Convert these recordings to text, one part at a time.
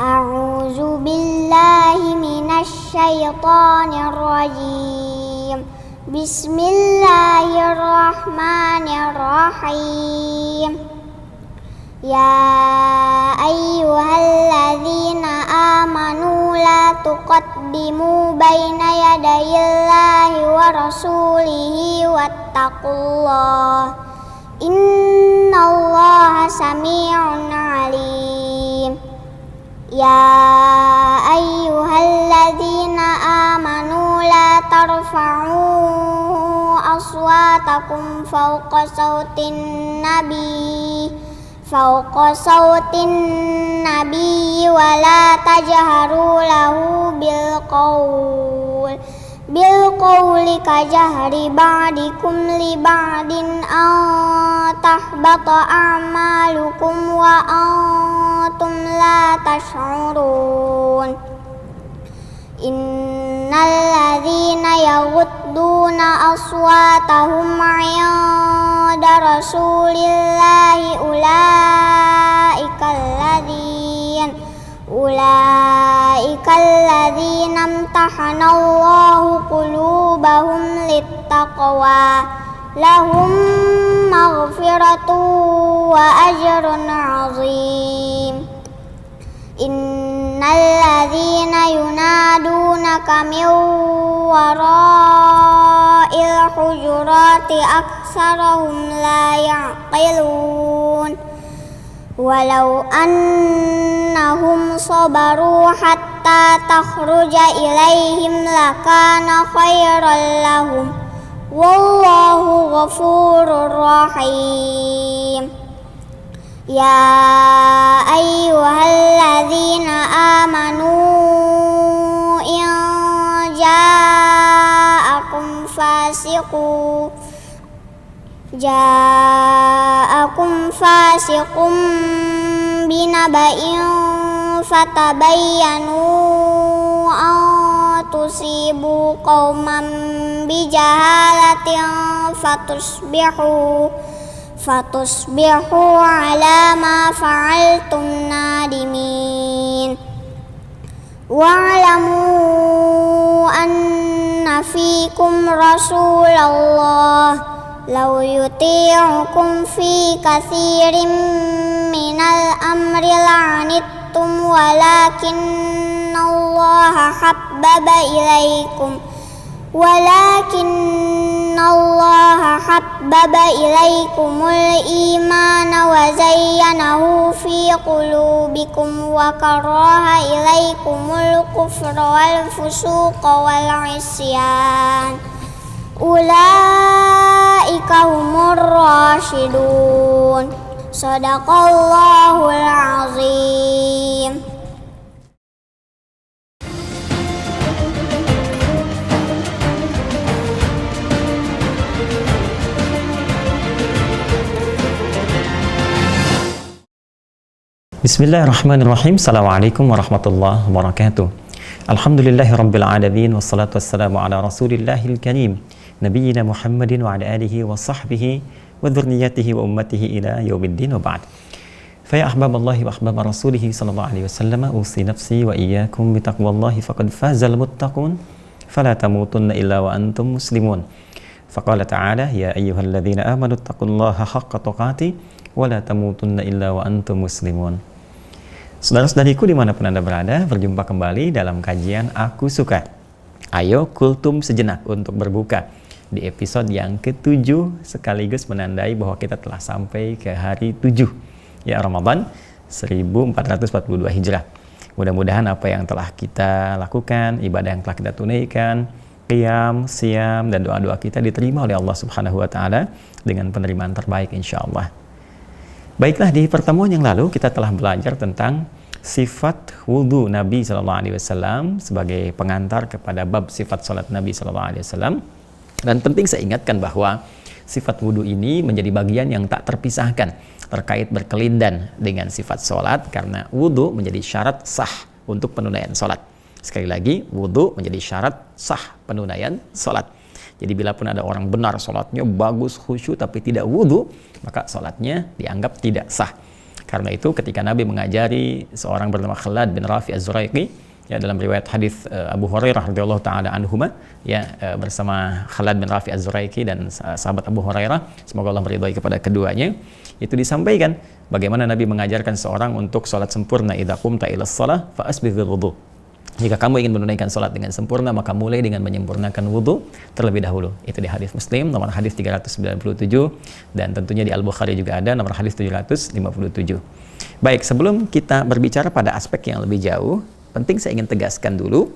A'udzu billahi minasy syaithanir rajim. Bismillahirrahmanirrahim. Ya ayyuhalladzina amanu la tuqaddimu baina yadayillahi wa rasulihi wattaqullah. Innallaha sami'un 'alim. Ya ayyuhalladzina amanu la tarfa'u aswatakum fawqa sautin nabi wa la tajharu lahu bil qawli kajahri ba'dikum li ba'din an tahbata a'malukum wa antum la tash'urun. Innal ladzina yaghudduna aswatahum 'inda rasulillahi ulaikal ladzina imtahanallahu qulubahum littaqwa lahum maghfiratun wa ajrun 'azim. Innal ladzina yunadunaka min wara'il hujurati aktsarahum la ya'qilun. Walau annahum sabaru hatta takhruja ilaihim lakana khairan lahum. Wallahu ghafurur rahim. Ya ayyuhalladzina amanu in ja'akum fasiqun binaba'in fatabayyanu an tusibu qauman bijahalatin fatusbihu ala ma fa'altum nadimin. Wa'lamu anna fikum rasulallah law yuti'ukum fi katsirin minal amri la'anittum walakinallaha habbaba ilaikumul imana wa zayyanahu fi qulubikum wa karaha ilaikumul kufra wal fusuqa wal isyan. Ulaika humur rasyidun. Shadaqallahul azim. Bismillahirrahmanirrahim. Assalamualaikum warahmatullahi wabarakatuh. Alhamdulillahirabbil alamin wassalatu wassalamu ala rasulillahil karim nabiyyina Muhammadin wa ala alihi wa sahbihi wa dzurriyyatihi wa ummatihi ila yaumiddin wa ba'd. Fa ya ahbaballahi wa ahbab rasulih sallallahu alaihi wasallam, usi nafsi wa iyyakum bi taqwallahi faqad fazal muttaqun fala tamutunna illa wa antum muslimun. Faqala ta'ala ya ayyuhalladzina amanu taqullaha haqqa tuqatih wa la tamutunna illa wa antum muslimun. Saudara-saudariku dimanapun Anda berada, berjumpa kembali dalam kajian Aku Suka. Ayo kultum sejenak untuk berbuka di episode yang ke-7, sekaligus menandai bahwa kita telah sampai ke hari 7 ya Ramadan 1442 Hijrah. Mudah-mudahan apa yang telah kita lakukan, ibadah yang telah kita tunaikan, qiyam, siam, dan doa-doa kita diterima oleh Allah Subhanahu wa taala dengan penerimaan terbaik insyaallah. Baiklah, di pertemuan yang lalu kita telah belajar tentang sifat wudhu Nabi SAW sebagai pengantar kepada bab sifat salat Nabi SAW. Dan penting saya ingatkan bahwa sifat wudhu ini menjadi bagian yang tak terpisahkan terkait berkelindan dengan sifat salat, karena wudhu menjadi syarat sah untuk penunaian salat. Sekali lagi, wudhu menjadi syarat sah penunaian salat. Jadi bila pun ada orang benar salatnya bagus, khusyuk, tapi tidak wudhu, maka salatnya dianggap tidak sah. Karena itu ketika Nabi mengajari seorang bernama Khalad bin Rafi Az-Zuraiqi, ya dalam riwayat hadis Abu Hurairah radhiyallahu taala anhuma, ya bersama Khalad bin Rafi Az-Zuraiqi dan sahabat Abu Hurairah, semoga Allah meridhai kepada keduanya, itu disampaikan bagaimana Nabi mengajarkan seorang untuk sholat sempurna. Idza qumta ila shalah fa asbighil wudu. Jika kamu ingin menunaikan sholat dengan sempurna, maka mulai dengan menyempurnakan wudhu terlebih dahulu. Itu di hadis Muslim, nomor hadis 397, dan tentunya di Al-Bukhari juga ada, nomor hadis 757. Baik, sebelum kita berbicara pada aspek yang lebih jauh, penting saya ingin tegaskan dulu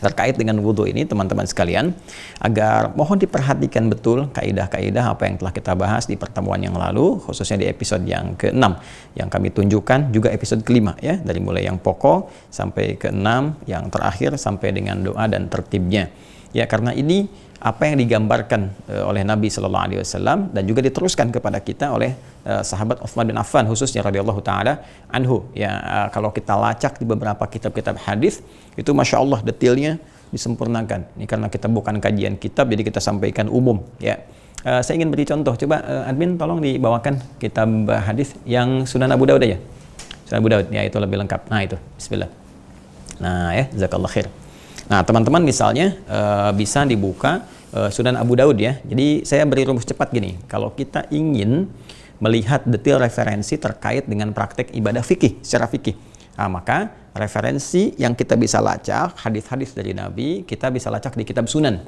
terkait dengan wudhu ini, teman-teman sekalian, agar mohon diperhatikan betul kaidah-kaidah apa yang telah kita bahas di pertemuan yang lalu, khususnya di episode yang ke-6 yang kami tunjukkan, juga episode ke-5 ya, dari mulai yang pokok sampai ke-6 yang terakhir sampai dengan doa dan tertibnya. Ya, karena ini apa yang digambarkan oleh Nabi Shallallahu Alaihi Wasallam dan juga diteruskan kepada kita oleh sahabat Utsman bin Affan khususnya radhiyallahu taala anhu. Ya, kalau kita lacak di beberapa kitab-kitab hadis itu masya Allah detailnya disempurnakan. Ini karena kita bukan kajian kitab, jadi kita sampaikan umum. Ya, saya ingin beri contoh. Coba admin tolong dibawakan kitab hadis yang Sunan Abu Daud aja. Sunan Abu Daud, ya itu lebih lengkap. Nah itu, Bismillah. Nah ya, jazakallah khair. Nah teman-teman misalnya bisa dibuka Sunan Abu Daud ya. Jadi saya beri rumus cepat gini. Kalau kita ingin melihat detail referensi terkait dengan praktek ibadah fikih secara fikih, nah, maka referensi yang kita bisa lacak hadis-hadis dari Nabi kita bisa lacak di kitab Sunan.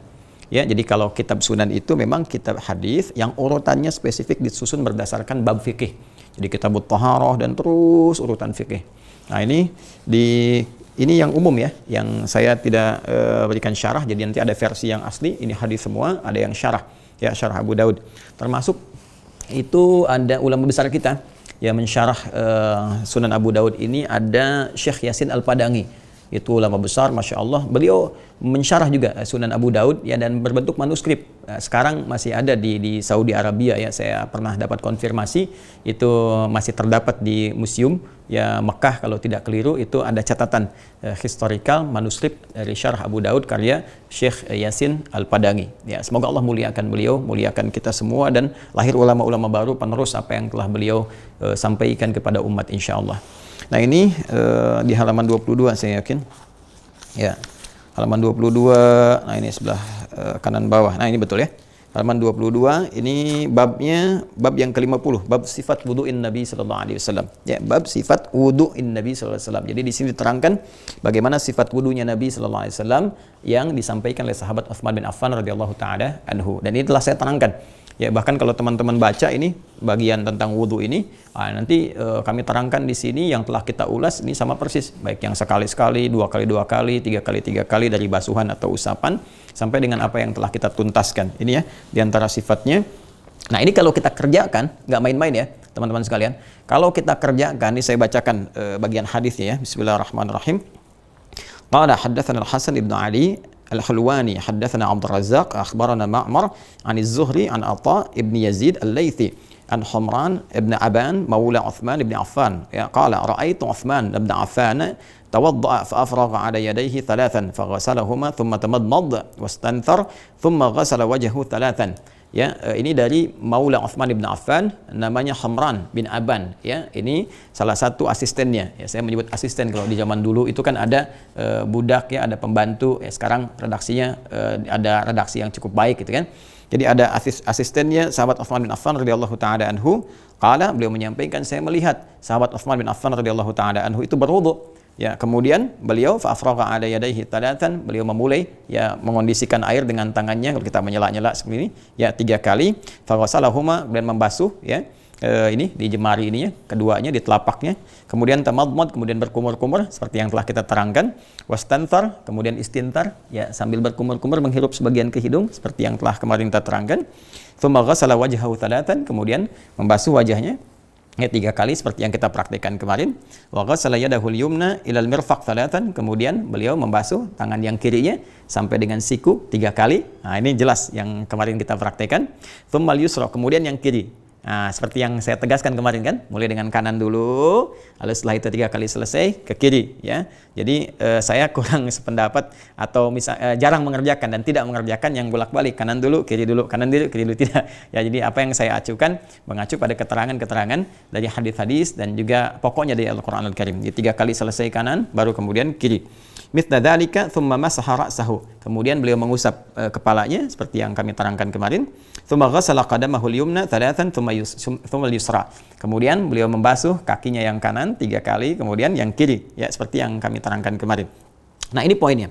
Ya, jadi kalau kitab Sunan itu memang kitab hadis yang urutannya spesifik disusun berdasarkan bab fikih. Jadi kitab Thaharah dan terus urutan fikih. Nah ini yang umum ya, yang saya tidak berikan syarah, jadi nanti ada versi yang asli, ini hadis semua, ada yang syarah, ya syarah Abu Daud. Termasuk itu ada ulama besar kita yang mensyarah Sunan Abu Daud ini, ada Syekh Yasin Al-Padangi. Itu ulama besar, Masya Allah. Beliau mensyarah juga Sunan Abu Daud ya, dan berbentuk manuskrip. Sekarang masih ada di Saudi Arabia ya, saya pernah dapat konfirmasi, itu masih terdapat di museum ya Mekah kalau tidak keliru. Itu ada catatan historical manuskrip dari syarah Abu Daud karya Syekh Yasin Al-Padangi. Ya, semoga Allah muliakan beliau, muliakan kita semua, dan lahir ulama-ulama baru penerus apa yang telah beliau sampaikan kepada umat insyaallah. Nah ini di halaman 22 saya yakin ya, halaman 22. Nah ini sebelah kanan bawah. Nah ini betul ya, halaman 22. Ini babnya bab yang ke-50, bab sifat wudu'in Nabi sallallahu alaihi wasallam. Ya, bab sifat wudu'in Nabi sallallahu alaihi wasallam. Jadi di sini diterangkan bagaimana sifat wudunya Nabi sallallahu alaihi wasallam yang disampaikan oleh sahabat Utsman bin Affan radhiyallahu taala anhu. Dan ini telah saya terangkan. Ya, bahkan kalau teman-teman baca ini bagian tentang wudhu ini, nanti kami terangkan di sini yang telah kita ulas ini sama persis, baik yang sekali-sekali, dua kali, tiga kali dari basuhan atau usapan sampai dengan apa yang telah kita tuntaskan. Ini ya diantara sifatnya. Nah ini kalau kita kerjakan nggak main-main ya teman-teman sekalian. Kalau kita kerjakan, ini saya bacakan bagian hadisnya ya. Bismillahirrahmanirrahim. Qala haddatsana Al-Hasan ibn Ali Al-Hulwani haddatsana Abdul Razzaq akhbarana Ma'mar an Az-Zuhri an Atha ibn Yazid Al-Laythi an Humran ibn Aban maula Uthman ibn Affan ya qala ra'aitu Uthman ibn Affan tawadda'a fa afragha 'ala yadayhi thalathan faghasalahuma thumma tamadmad wastanthar thumma ghasala wajhahu thalathan. Ya, ini dari maula Uthman ibn Affan, namanya Humran bin Aban ya. Ini salah satu asistennya ya, saya menyebut asisten, kalau di zaman dulu itu kan ada budak ya, ada pembantu ya. Sekarang redaksinya ada redaksi yang cukup baik gitu kan. Jadi ada asistennya sahabat Uthman bin Affan radhiyallahu taala anhu. Qala, beliau menyampaikan, saya melihat sahabat Uthman bin Affan radhiyallahu taala anhu itu berwudu. Ya, kemudian beliau fa afragha 'ala yadayhi thalathan, beliau memulai ya mengondisikan air dengan tangannya, kalau kita menyela-nyela seperti ini ya 3 kali, fa ghasalahuma, dan membasuh ya ini di jemari ininya, keduanya di telapaknya, kemudian tamadmad, kemudian berkumur-kumur seperti yang telah kita terangkan, wastanthar, kemudian istintar ya sambil berkumur-kumur menghirup sebagian ke hidung seperti yang telah kemarin kita terangkan, thumma ghasala wajhahu thalathan, kemudian membasuh wajahnya ya 3 kali seperti yang kita praktekkan kemarin. Wa ghassala yadahul yumna ilal mirfaq thalathan, kemudian beliau membasuh tangan yang kirinya sampai dengan siku 3 kali. Nah, ini jelas yang kemarin kita praktekkan. Tsummal yusra, kemudian yang kiri Nah, seperti yang saya tegaskan kemarin kan, mulai dengan kanan dulu, lalu setelah itu 3 kali selesai ke kiri ya. Jadi saya kurang sependapat atau jarang mengerjakan dan tidak mengerjakan yang bolak-balik kanan dulu, kiri dulu, kanan dulu, kiri dulu, tidak. Ya, jadi apa yang saya acukan mengacu pada keterangan-keterangan dari hadis-hadis dan juga pokoknya dari Al-Qur'an Al-Karim. Jadi 3 kali selesai kanan, baru kemudian kiri. Mithla dzalika tsumma masaha ra'sahu. Kemudian beliau mengusap kepalanya seperti yang kami terangkan kemarin. Tsumma ghassala qadamahu al-yumna thalathan tsumma al-yusra. Kemudian beliau membasuh kakinya yang kanan 3 kali, kemudian yang kiri ya seperti yang kami terangkan kemarin. Nah, ini poinnya.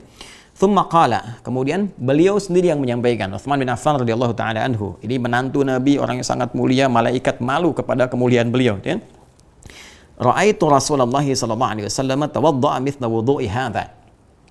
Tsumma qala, kemudian beliau sendiri yang menyampaikan, Utsman bin Affan radhiyallahu taala anhu. Ini menantu Nabi, orang yang sangat mulia, malaikat malu kepada kemuliaan beliau ya. Ra'aitu Rasulullah sallallahu alaihi wasallam tawadda'a mithla wudu'i hadza.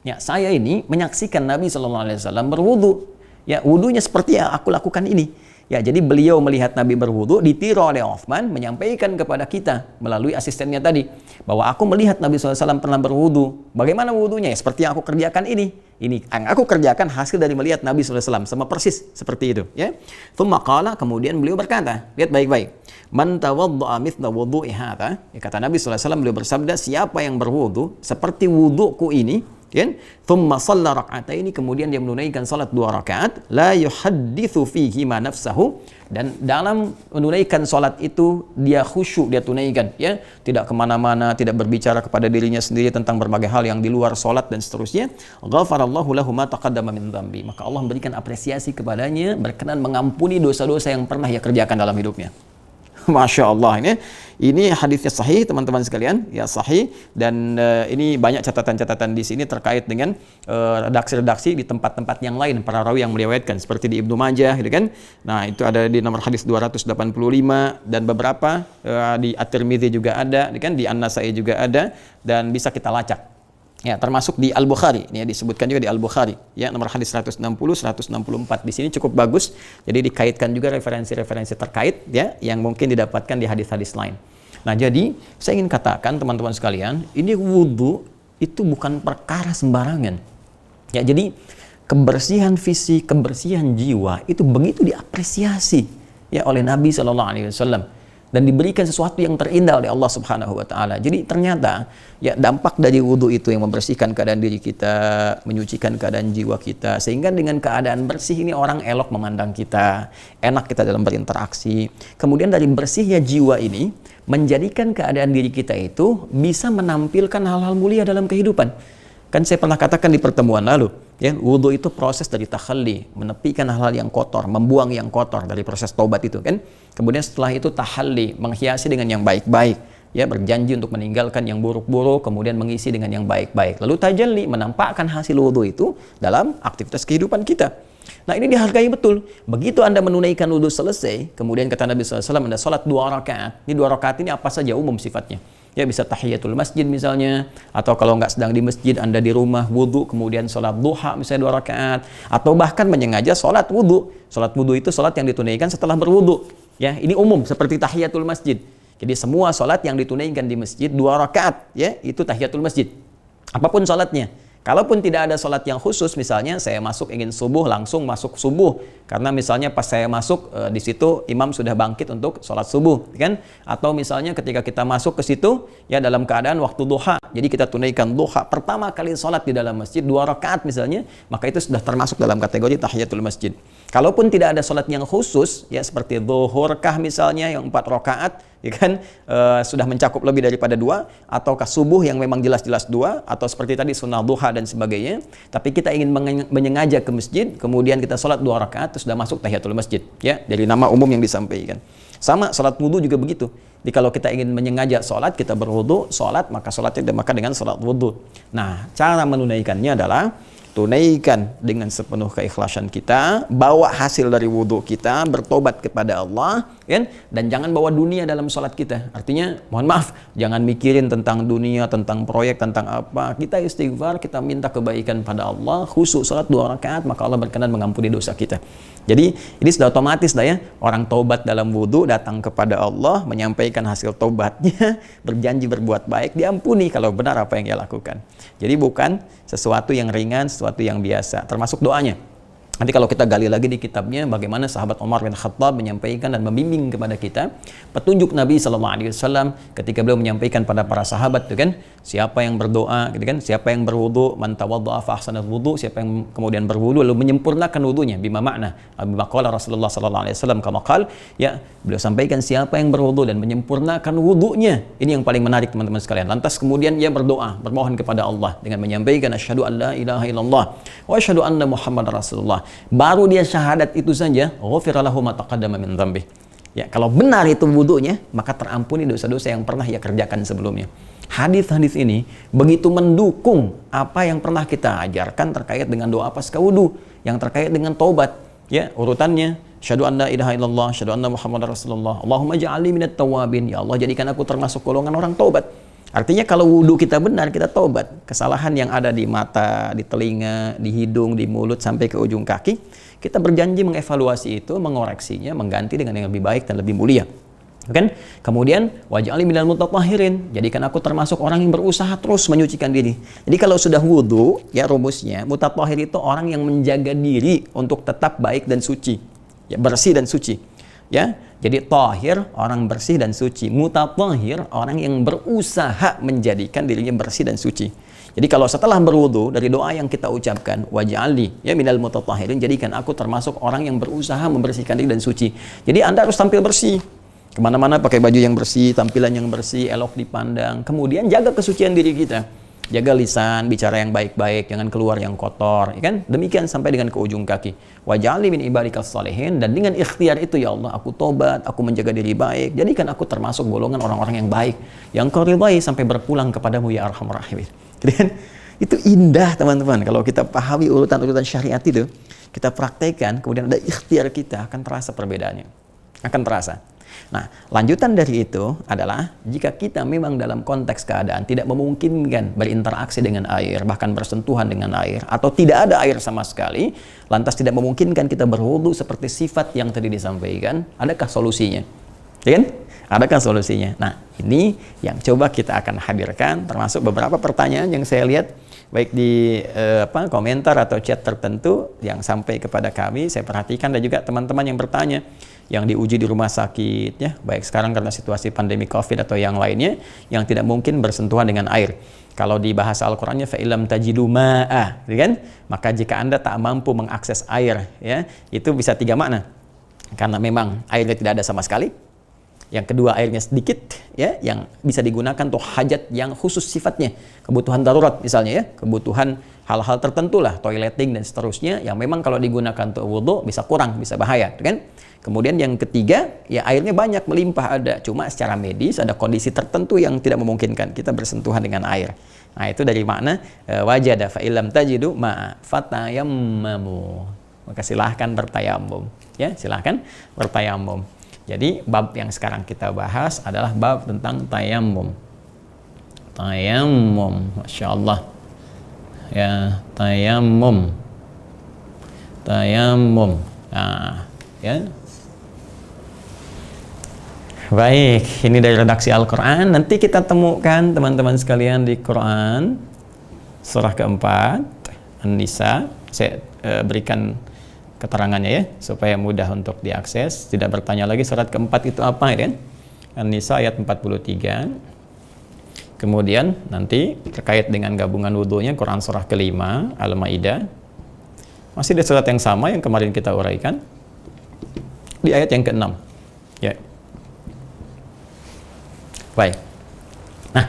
Ya, saya ini menyaksikan Nabi SAW berwudu. Ya, wudunya seperti yang aku lakukan ini. Ya, jadi beliau melihat Nabi berwudu, ditiru oleh Utsman menyampaikan kepada kita melalui asistennya tadi bahwa aku melihat Nabi SAW pernah berwudu. Bagaimana wudunya? Ya, seperti yang aku kerjakan ini. Ini yang aku kerjakan hasil dari melihat Nabi SAW sama persis seperti itu. Ya. Tsumma qala, kemudian beliau berkata, lihat baik-baik. Man tawadda'a mithla wudu'i hadza. Ya, kata Nabi SAW, beliau bersabda, siapa yang berwudu seperti wuduku ini, kan? Thumma shalla rak'ataini, kemudian dia menunaikan salat 2 rakaat, la yuhadditsu fihi ma nafsahu, dan dalam menunaikan salat itu dia khusyuk, dia tunaikan ya, tidak kemana-mana, tidak berbicara kepada dirinya sendiri tentang berbagai hal yang di luar salat dan seterusnya. Ghafarallahu lahu ma taqaddama min dzambi, maka Allah memberikan apresiasi kepadanya, berkenan mengampuni dosa-dosa yang pernah ia kerjakan dalam hidupnya. Masya Allah, ini hadisnya sahih teman-teman sekalian, ya sahih, dan ini banyak catatan-catatan di sini terkait dengan redaksi-redaksi di tempat-tempat yang lain para rawi yang meriwayatkan seperti di Ibnu Majah gitu kan. Nah, itu ada di nomor hadis 285 dan beberapa di At-Tirmidzi juga ada, kan, di An-Nasa'i juga ada, dan bisa kita lacak. Ya, termasuk di Al-Bukhari, ini ya, disebutkan juga di Al-Bukhari, ya, nomor hadis 160, 164. Di sini cukup bagus, jadi dikaitkan juga referensi-referensi terkait, ya, yang mungkin didapatkan di hadis-hadis lain. Nah, jadi saya ingin katakan teman-teman sekalian, ini wudu itu bukan perkara sembarangan. Ya, jadi kebersihan fisik, kebersihan jiwa itu begitu diapresiasi ya oleh Nabi SAW. Dan diberikan sesuatu yang terindah oleh Allah Subhanahu wa taala. Jadi ternyata ya dampak dari wudu itu yang membersihkan keadaan diri kita, menyucikan keadaan jiwa kita, sehingga dengan keadaan bersih ini orang elok memandang kita, enak kita dalam berinteraksi. Kemudian dari bersihnya jiwa ini menjadikan keadaan diri kita itu bisa menampilkan hal-hal mulia dalam kehidupan. Kan saya pernah katakan di pertemuan lalu, ya, wudu itu proses dari takhalli, menepikan hal-hal yang kotor, membuang yang kotor dari proses taubat itu, kan. Kemudian setelah itu tahalli, menghiasi dengan yang baik-baik, ya, berjanji untuk meninggalkan yang buruk-buruk, kemudian mengisi dengan yang baik-baik. Lalu tajalli, menampakkan hasil wudu itu dalam aktivitas kehidupan kita. Nah, ini dihargai betul. Begitu Anda menunaikan wudu selesai, kemudian kata Nabi SAW, Anda sholat 2 rakaat. Ini 2 rakaat ini apa saja umum sifatnya. Ya, bisa tahiyatul masjid misalnya, atau kalau nggak sedang di masjid, Anda di rumah wudu, kemudian sholat duha misalnya 2 rakaat, atau bahkan menyengaja sholat wudu. Sholat wudu itu sholat yang ditunaikan setelah berwudu. Ya, ini umum seperti tahiyatul masjid. Jadi semua sholat yang ditunaikan di masjid 2 rakaat, ya, itu tahiyatul masjid. Apapun sholatnya. Kalaupun tidak ada sholat yang khusus, misalnya saya masuk ingin subuh, langsung masuk subuh. Karena misalnya pas saya masuk, di situ imam sudah bangkit untuk sholat subuh, kan? Atau misalnya ketika kita masuk ke situ, ya dalam keadaan waktu duha. Jadi kita tunaikan duha, pertama kali sholat di dalam masjid, 2 rakaat misalnya, maka itu sudah termasuk dalam kategori tahiyatul masjid. Kalaupun tidak ada sholat yang khusus, ya seperti zuhurkah misalnya yang 4 rakaat, ya kan, sudah mencakup lebih daripada 2, ataukah subuh yang memang jelas-jelas 2, atau seperti tadi sunnah duha dan sebagainya, tapi kita ingin menyengaja ke masjid, kemudian kita sholat 2 rakaat, sudah masuk tahiyatul masjid, ya, dari nama umum yang disampaikan. Sama sholat wudu juga begitu. Jadi kalau kita ingin menyengaja sholat, kita berwudu, sholat, maka sholatnya maka dengan sholat wudu. Nah, cara menunaikannya adalah tunaikan dengan sepenuh keikhlasan kita, bawa hasil dari wudhu kita, bertobat kepada Allah, kan? Dan jangan bawa dunia dalam sholat kita. Artinya, mohon maaf, jangan mikirin tentang dunia, tentang proyek, tentang apa. Kita istighfar, kita minta kebaikan pada Allah, khusyuk sholat 2 rakaat, maka Allah berkenan mengampuni dosa kita. Jadi, ini sudah otomatis lah ya, orang taubat dalam wudhu, datang kepada Allah, menyampaikan hasil taubatnya, berjanji berbuat baik, diampuni kalau benar apa yang ia lakukan. Jadi bukan sesuatu yang ringan, sesuatu yang biasa, termasuk doanya. Nanti kalau kita gali lagi di kitabnya, bagaimana sahabat Umar bin Khattab menyampaikan dan membimbing kepada kita petunjuk Nabi SAW ketika beliau menyampaikan pada para sahabat, itu kan, siapa yang berdoa, gitu kan, siapa yang berwudu, man tawadda'a fa ahsanal wudu, siapa yang kemudian berwudu lalu menyempurnakan wudunya, bima makna, bima qala Rasulullah SAW kama qala, ya, beliau sampaikan siapa yang berwudu dan menyempurnakan wudunya, ini yang paling menarik teman-teman sekalian. Lantas kemudian ia berdoa, bermohon kepada Allah dengan menyampaikan asyhadu an la ilaha illallah wa asyhadu anna Muhammadar Rasulullah. Baru dia syahadat itu saja, ghufira lahu ma taqaddama min dzambi. Ya, kalau benar itu wudunya, maka terampuni dosa-dosa yang pernah ia kerjakan sebelumnya. Hadis-hadis ini begitu mendukung apa yang pernah kita ajarkan terkait dengan doa pasca wudu, yang terkait dengan taubat. Ya, urutannya asyhadu an la ilaha illallah, asyhadu anna Muhammadar Rasulullah. Allahumma ja'alni minat tawwabin. Ya Allah, jadikan aku termasuk golongan orang taubat. Artinya kalau wudhu kita benar, kita taubat. Kesalahan yang ada di mata, di telinga, di hidung, di mulut, sampai ke ujung kaki, kita berjanji mengevaluasi itu, mengoreksinya, mengganti dengan yang lebih baik dan lebih mulia. Kan? Kemudian, waj'alni minal mutatahhirin. Jadikan aku termasuk orang yang berusaha terus menyucikan diri. Jadi kalau sudah wudhu, ya rumusnya, mutatahhir itu orang yang menjaga diri untuk tetap baik dan suci. Ya, bersih dan suci. Ya, jadi tahir orang bersih dan suci, mutatahhir orang yang berusaha menjadikan dirinya bersih dan suci. Jadi kalau setelah berwudu dari doa yang kita ucapkan waj'alni ya minal mutatahhirin, jadikan aku termasuk orang yang berusaha membersihkan diri dan suci. Jadi Anda harus tampil bersih. Kemana-mana pakai baju yang bersih, tampilan yang bersih, elok dipandang. Kemudian jaga kesucian diri kita. Jaga lisan, bicara yang baik-baik, jangan keluar yang kotor, ya kan? Demikian sampai dengan ke ujung kaki. Waj'alni min ibadikas shalihin, dan dengan ikhtiar itu ya Allah, aku tobat, aku menjaga diri baik. Jadikan aku termasuk golongan orang-orang yang baik, yang kau ridhai sampai berpulang kepadamu ya Arhamar Rahimin. Jadi kan itu indah teman-teman, kalau kita pahami urutan-urutan syariat itu, kita praktekkan, kemudian ada ikhtiar kita, akan terasa perbedaannya. Akan terasa. Nah, lanjutan dari itu adalah jika kita memang dalam konteks keadaan tidak memungkinkan berinteraksi dengan air, bahkan bersentuhan dengan air, atau tidak ada air sama sekali, lantas tidak memungkinkan kita berwudu seperti sifat yang tadi disampaikan, adakah solusinya? Ya kan? Adakah solusinya? Nah, ini yang coba kita akan hadirkan, termasuk beberapa pertanyaan yang saya lihat baik di komentar atau chat tertentu yang sampai kepada kami, saya perhatikan, dan juga teman-teman yang bertanya, yang diuji di rumah sakit, ya, baik sekarang karena situasi pandemi COVID atau yang lainnya, yang tidak mungkin bersentuhan dengan air. Kalau di bahasa Al-Qur'annya fa'ilam tajidu ma'a, kan? Maka jika Anda tak mampu mengakses air, ya, itu bisa tiga makna. Karena memang airnya tidak ada sama sekali. Yang kedua, airnya sedikit, ya, yang bisa digunakan untuk hajat yang khusus sifatnya, kebutuhan darurat misalnya, ya, kebutuhan hal-hal tertentu lah, toileting dan seterusnya, yang memang kalau digunakan untuk wudu bisa kurang, bisa bahaya, kan? Kemudian yang ketiga, ya airnya banyak, melimpah ada, cuma secara medis ada kondisi tertentu yang tidak memungkinkan kita bersentuhan dengan air. Nah, itu dari makna wajada fa illam tajidu ma fatayammamu. Maka silahkan bertayamum, ya, silahkan bertayamum. Jadi bab yang sekarang kita bahas adalah bab tentang tayamum. Tayamum, Masya Allah. Ya, tayamum. Tayamum. Nah, ya. Baik, ini dari redaksi Al-Quran. Nanti kita temukan teman-teman sekalian di Quran surah keempat, An-Nisa. Saya berikan keterangannya ya, supaya mudah untuk diakses. Tidak bertanya lagi surat keempat itu apa, ya kan? An-Nisa ayat 43. Kemudian nanti terkait dengan gabungan wudhunya, Quran surah kelima, Al-Maidah. Masih di surat yang sama yang kemarin kita uraikan, di ayat yang ke-6. Ya. Baik. Nah,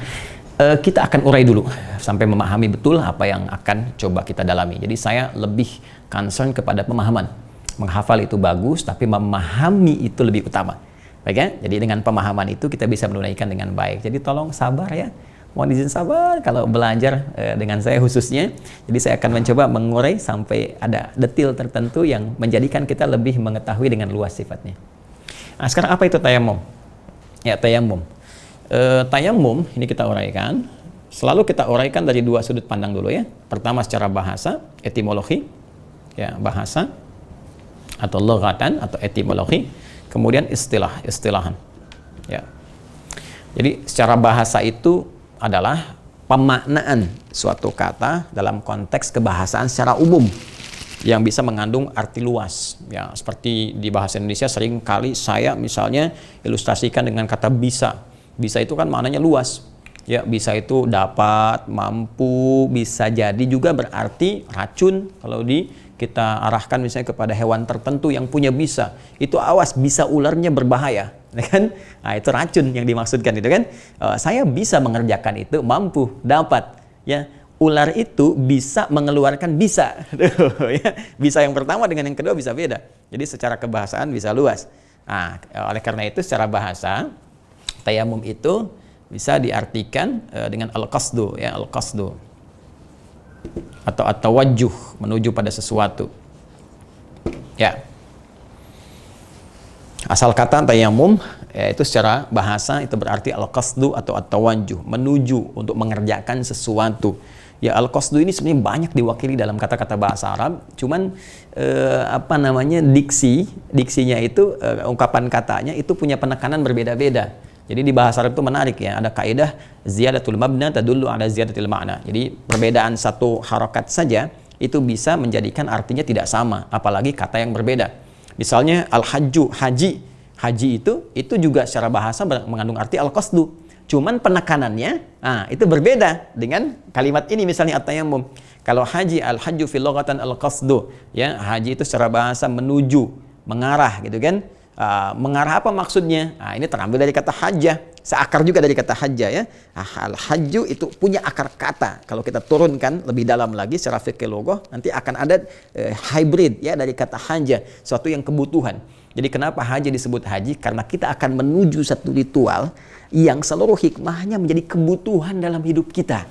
kita akan urai dulu sampai memahami betul apa yang akan coba kita dalami. Jadi saya lebih concern kepada pemahaman. Menghafal itu bagus, tapi memahami itu lebih utama. Baik ya? Jadi dengan pemahaman itu kita bisa menunaikan dengan baik. Jadi tolong sabar ya. Mohon izin sabar kalau belajar dengan saya khususnya. Jadi saya akan mencoba mengurai sampai ada detil tertentu yang menjadikan kita lebih mengetahui dengan luas sifatnya. Nah, sekarang apa itu tayamum? Ya, tayamum. Tayamum ini kita uraikan. Selalu kita uraikan dari dua sudut pandang dulu ya. Pertama secara bahasa, etimologi, ya, bahasa atau loghatan atau etimologi. Kemudian istilahan. Ya. Jadi secara bahasa itu adalah pemaknaan suatu kata dalam konteks kebahasaan secara umum. yang bisa mengandung arti luas. Ya, seperti di bahasa Indonesia sering kali saya misalnya ilustrasikan dengan kata bisa. Bisa itu kan maknanya luas. Ya, bisa itu dapat, mampu, bisa jadi juga berarti racun kalau kita arahkan misalnya kepada hewan tertentu yang punya bisa. Itu awas, bisa ularnya berbahaya, ya kan? Nah, itu racun yang dimaksudkan itu kan. Saya bisa mengerjakan itu, mampu, dapat, ya. Ular itu bisa mengeluarkan bisa. Ya. Bisa yang pertama dengan yang kedua bisa beda. Jadi secara kebahasaan bisa luas. Nah, oleh karena itu secara bahasa tayamum itu bisa diartikan dengan al-qasdu, ya, al-qasdu atau at-tawajjuh, menuju pada sesuatu. Ya. Asal kata tayamum yaitu secara bahasa itu berarti al-qasdu atau at-tawajjuh, menuju untuk mengerjakan sesuatu. Ya, al-qasdu ini sebenarnya banyak diwakili dalam kata-kata bahasa Arab, cuman diksinya itu ungkapan katanya itu punya penekanan berbeda-beda. Jadi di bahasa Arab itu menarik ya, ada kaidah ziyadatul mabna tadullu ala ziyadatil ma'na. Jadi perbedaan satu harokat saja itu bisa menjadikan artinya tidak sama, apalagi kata yang berbeda. Misalnya al-hajju, haji itu juga secara bahasa mengandung arti al-qasdu. Cuman penekanannya itu berbeda dengan kalimat ini, misalnya at-tayammum. Kalau haji, al-hajju fil lughatan al-qasdu, ya, haji itu secara bahasa menuju, mengarah gitu kan. Mengarah apa maksudnya? Ini terambil dari kata hajjah, seakar juga dari kata hajjah ya. Al-hajju itu punya akar kata. Kalau kita turunkan lebih dalam lagi secara fikih logoh, nanti akan ada hybrid ya dari kata hajjah, suatu yang kebutuhan. Jadi kenapa haji disebut haji? Karena kita akan menuju satu ritual yang seluruh hikmahnya menjadi kebutuhan dalam hidup kita.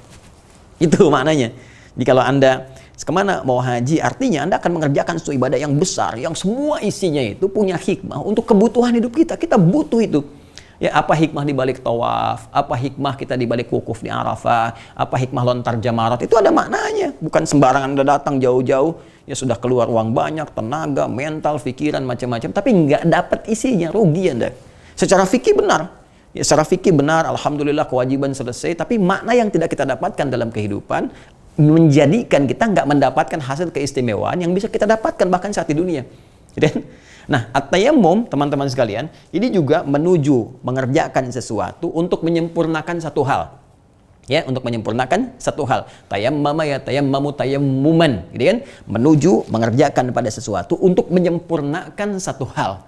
Itu maknanya. Jadi kalau Anda kemana mau haji, artinya Anda akan mengerjakan suatu ibadah yang besar, yang semua isinya itu punya hikmah untuk kebutuhan hidup kita. Kita butuh itu. Ya, apa hikmah di balik tawaf? Apa hikmah kita di balik wukuf di Arafah? Apa hikmah lontar jamarat? Itu ada maknanya. Bukan sembarangan Anda datang jauh-jauh, ya sudah keluar uang banyak, tenaga, mental, pikiran, macam-macam, tapi nggak dapat isinya, rugi Anda. Secara fikih benar. Ya, secara fikih benar, alhamdulillah kewajiban selesai, tapi makna yang tidak kita dapatkan dalam kehidupan menjadikan kita nggak mendapatkan hasil keistimewaan yang bisa kita dapatkan bahkan saat di dunia. Nah, at-tayammum, teman-teman sekalian, ini juga menuju mengerjakan sesuatu untuk menyempurnakan satu hal. Ya, untuk menyempurnakan satu hal. Tayammama ya tayammamu tayammuman, gitu kan? Menuju mengerjakan pada sesuatu untuk menyempurnakan satu hal.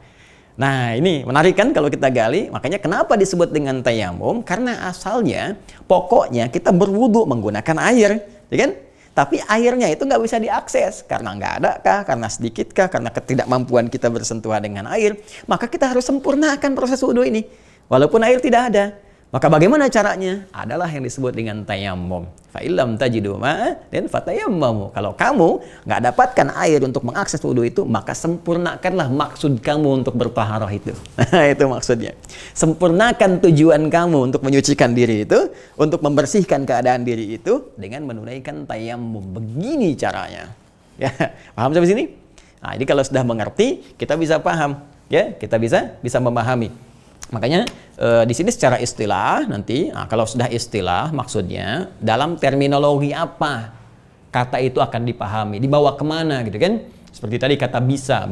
Nah, ini menarik kan kalau kita gali. Makanya kenapa disebut dengan tayammum? Karena asalnya, pokoknya kita berwudu menggunakan air, ya kan? Tapi airnya itu nggak bisa diakses karena nggak ada kah, karena sedikit kah, karena ketidakmampuan kita bersentuhan dengan air. Maka kita harus sempurnakan proses wudu ini, walaupun air tidak ada. Maka bagaimana caranya? Adalah yang disebut dengan tayammum. Fa illam tajidu ma'a dan fatayammamu. Kalau kamu nggak dapatkan air untuk mengakses wudu itu, maka sempurnakanlah maksud kamu untuk bertaharah itu. Itu maksudnya. Sempurnakan tujuan kamu untuk menyucikan diri itu, untuk membersihkan keadaan diri itu dengan menunaikan tayammum. Begini caranya. Ya, paham sampai sini? Nah, jadi kalau sudah mengerti, kita bisa paham, ya, kita bisa memahami. Makanya di sini secara istilah nanti, kalau sudah istilah maksudnya dalam terminologi apa kata itu akan dipahami, dibawa kemana gitu kan? Seperti tadi kata bisa